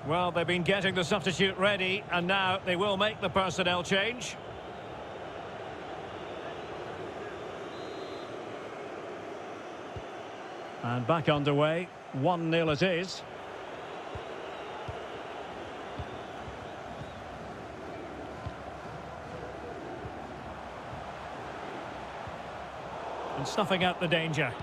Well, they've been getting the substitute ready, and now they will make the personnel change. And back underway, 1-0 it is. And snuffing out the danger.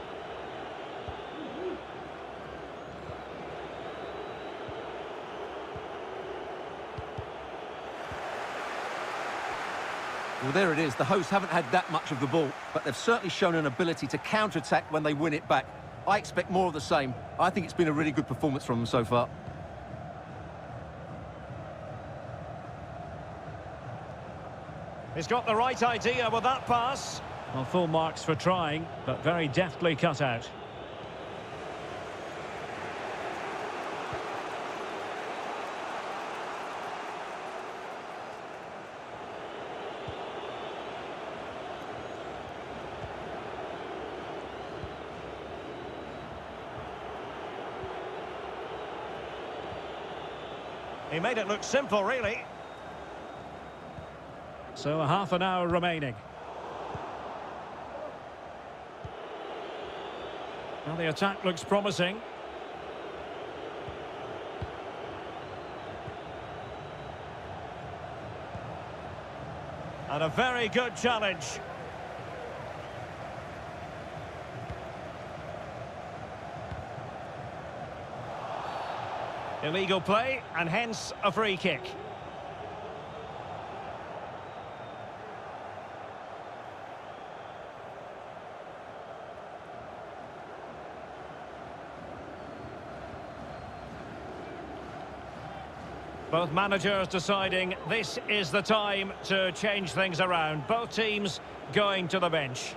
Well, there it is. The hosts haven't had that much of the ball, but they've certainly shown an ability to counter-attack when they win it back. I expect more of the same. I think it's been a really good performance from them so far. He's got the right idea with that pass. Well, full marks for trying, but very deftly cut out. He made it look simple, really. So a half an hour remaining. Well, the attack looks promising. And a very good challenge. Illegal play, and hence a free kick. Both managers deciding this is the time to change things around. Both teams going to the bench.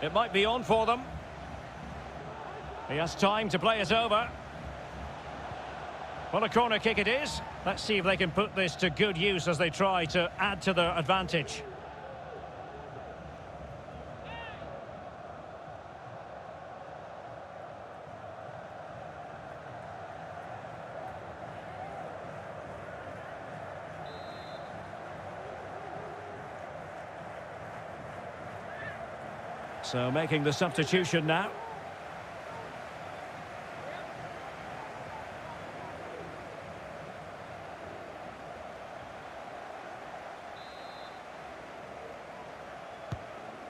It might be on for them. He has time to play it over. Well, a corner kick it is. Let's see if they can put this to good use as they try to add to their advantage. So making the substitution now.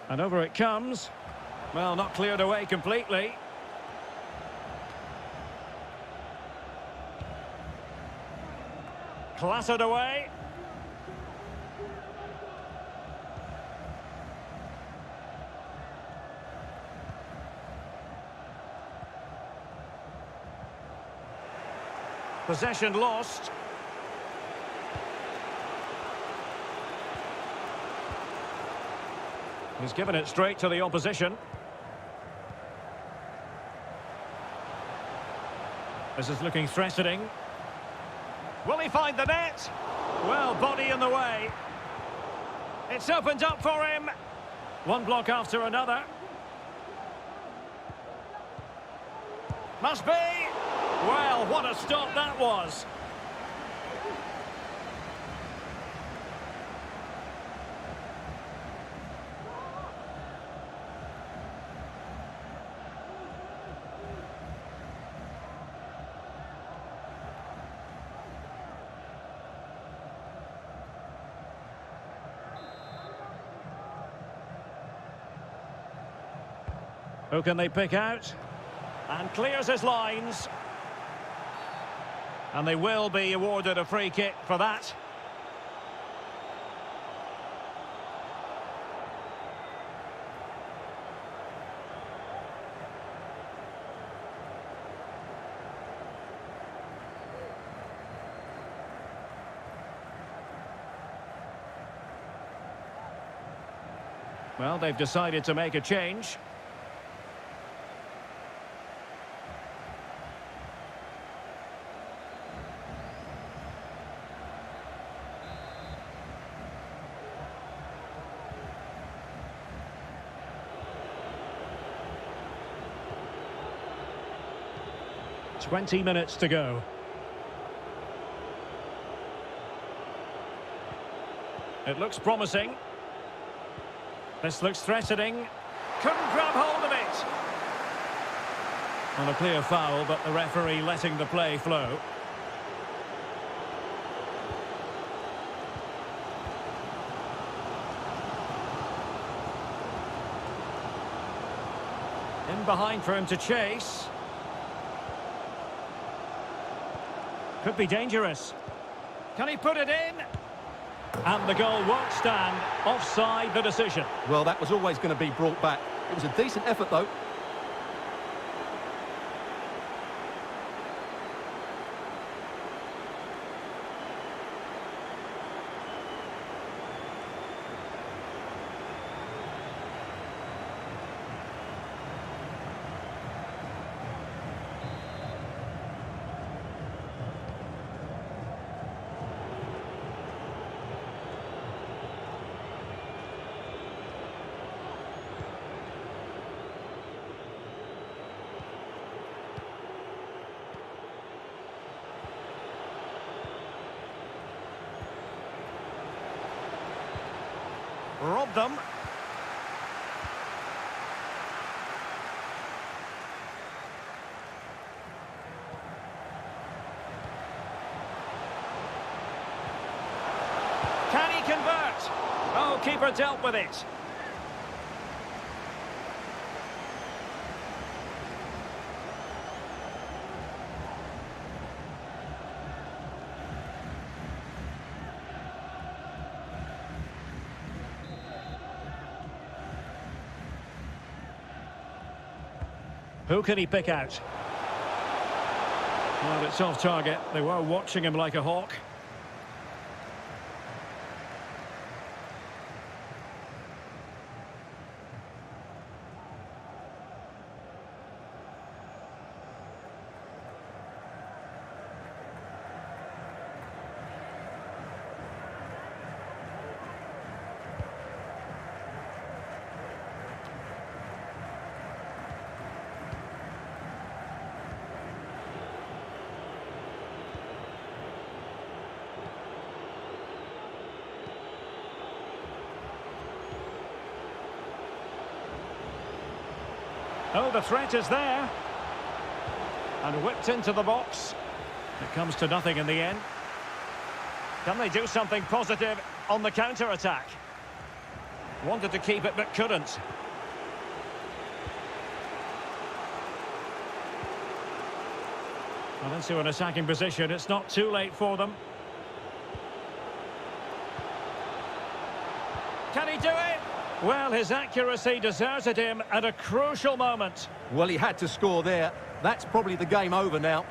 And over it comes. Well, not cleared away completely. Clattered away. Possession lost. He's given it straight to the opposition. This is looking threatening. Will he find the net? Well, body in the way. It's opened up for him. One block after another. Must be. Well, what a stop that was. Who can they pick out? And clears his lines. And they will be awarded a free kick for that. Well, they've decided to make a change. Twenty minutes to go. It looks promising. This looks threatening. Couldn't grab hold of it. On a clear foul, but the referee letting the play flow. In behind for him to chase. Could be dangerous. Can he put it in? And the goal won't stand. Offside the decision. Well, that was always going to be brought back. It was a decent effort, though. Robbed them. Can he convert? Oh, keeper dealt with it. Who can he pick out? Well, it's off target. They were watching him like a hawk. Oh, the threat is there. And whipped into the box. It comes to nothing in the end. Can they do something positive on the counter-attack? Wanted to keep it, but couldn't. Well, into an attacking position. It's not too late for them. Can he do it? Well, his accuracy deserted him at a crucial moment. Well, he had to score there. That's probably the game over now.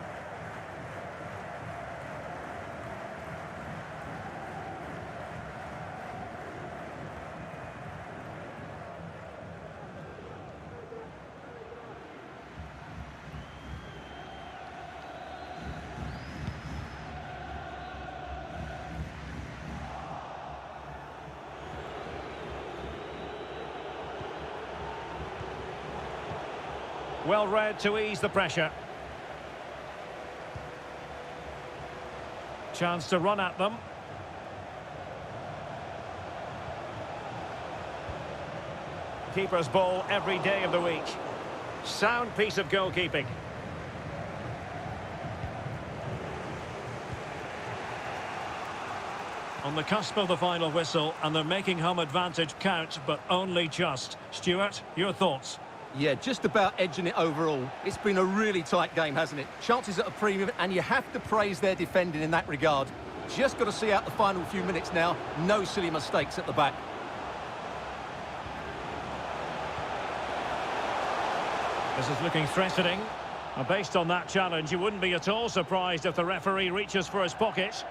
Well read to ease the pressure. Chance to run at them. Keeper's ball every day of the week. Sound piece of goalkeeping. On the cusp of the final whistle, and they're making home advantage count, but only just. Stuart, your thoughts? Yeah, just about edging it overall. It's been a really tight game, hasn't it? Chances at a premium, and you have to praise their defending in that regard. Just got to see out the final few minutes now. No silly mistakes at the back. This is looking threatening. And based on that challenge, you wouldn't be at all surprised if the referee reaches for his pocket.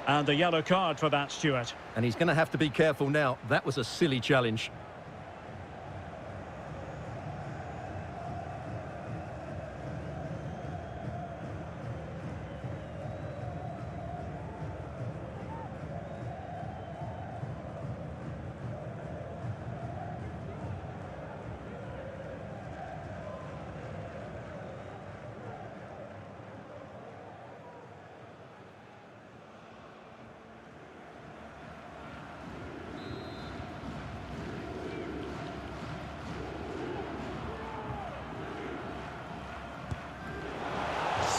And the yellow card for that, Stuart. And he's going to have to be careful now. That was a silly challenge.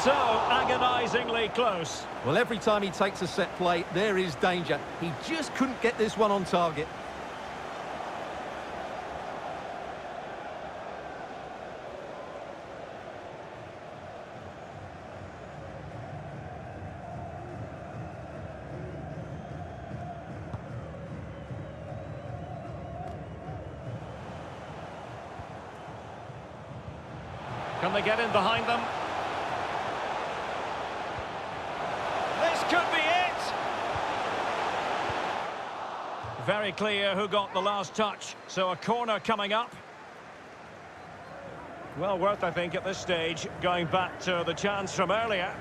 So agonisingly close. Well, every time he takes a set play, there is danger. He just couldn't get this one on target. Can they get in behind them? This could be it! Very clear who got the last touch. So a corner coming up. Well worth, I think, at this stage, going back to the chance from earlier.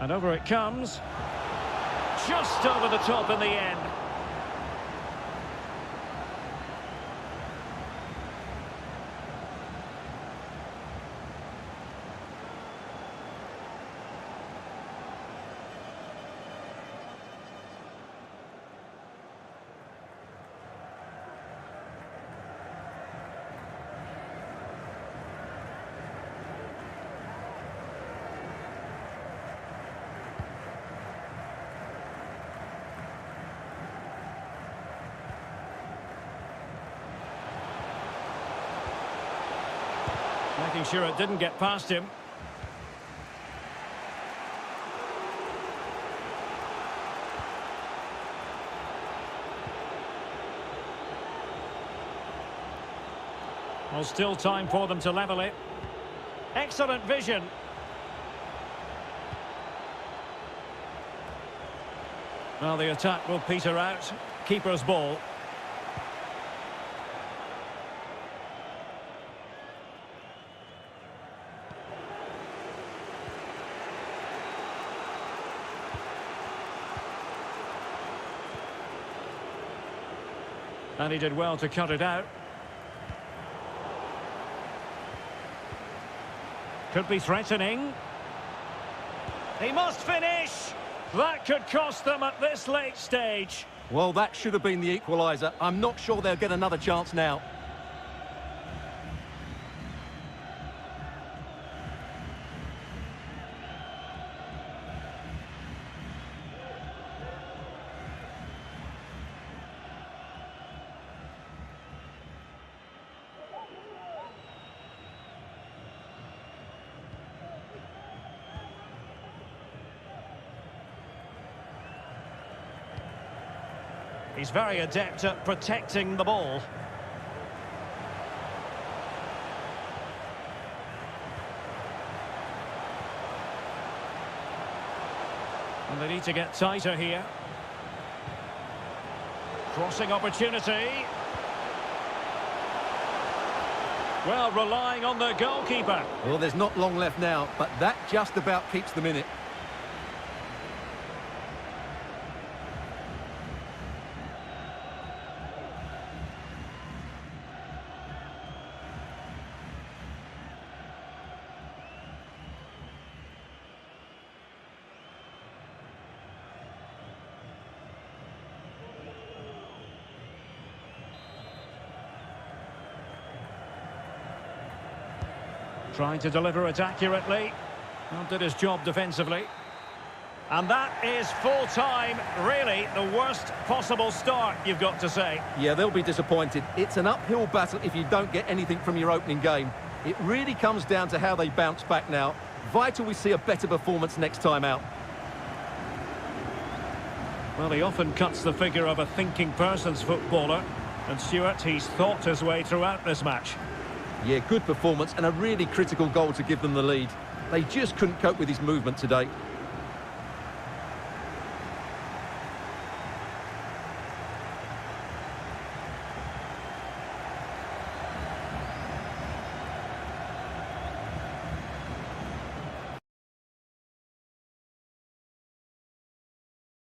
And over it comes. Just over the top in the end. Making sure it didn't get past him. Well, still time for them to level it. Excellent vision. Well, the attack will peter out. Keeper's ball. And he did well to cut it out. Could be threatening. He must finish! That could cost them at this late stage. Well, that should have been the equaliser. I'm not sure they'll get another chance now. He's very adept at protecting the ball. And they need to get tighter here. Crossing opportunity. Well, relying on the goalkeeper. Well, there's not long left now, but that just about keeps them in it. Trying to deliver it accurately. Well, did his job defensively. And that is full time. Really, the worst possible start, you've got to say. Yeah, they'll be disappointed. It's an uphill battle if you don't get anything from your opening game. It really comes down to how they bounce back now. Vital we see a better performance next time out. Well, he often cuts the figure of a thinking person's footballer. And Stuart, he's thought his way throughout this match. Yeah, good performance and a really critical goal to give them the lead. They just couldn't cope with his movement today.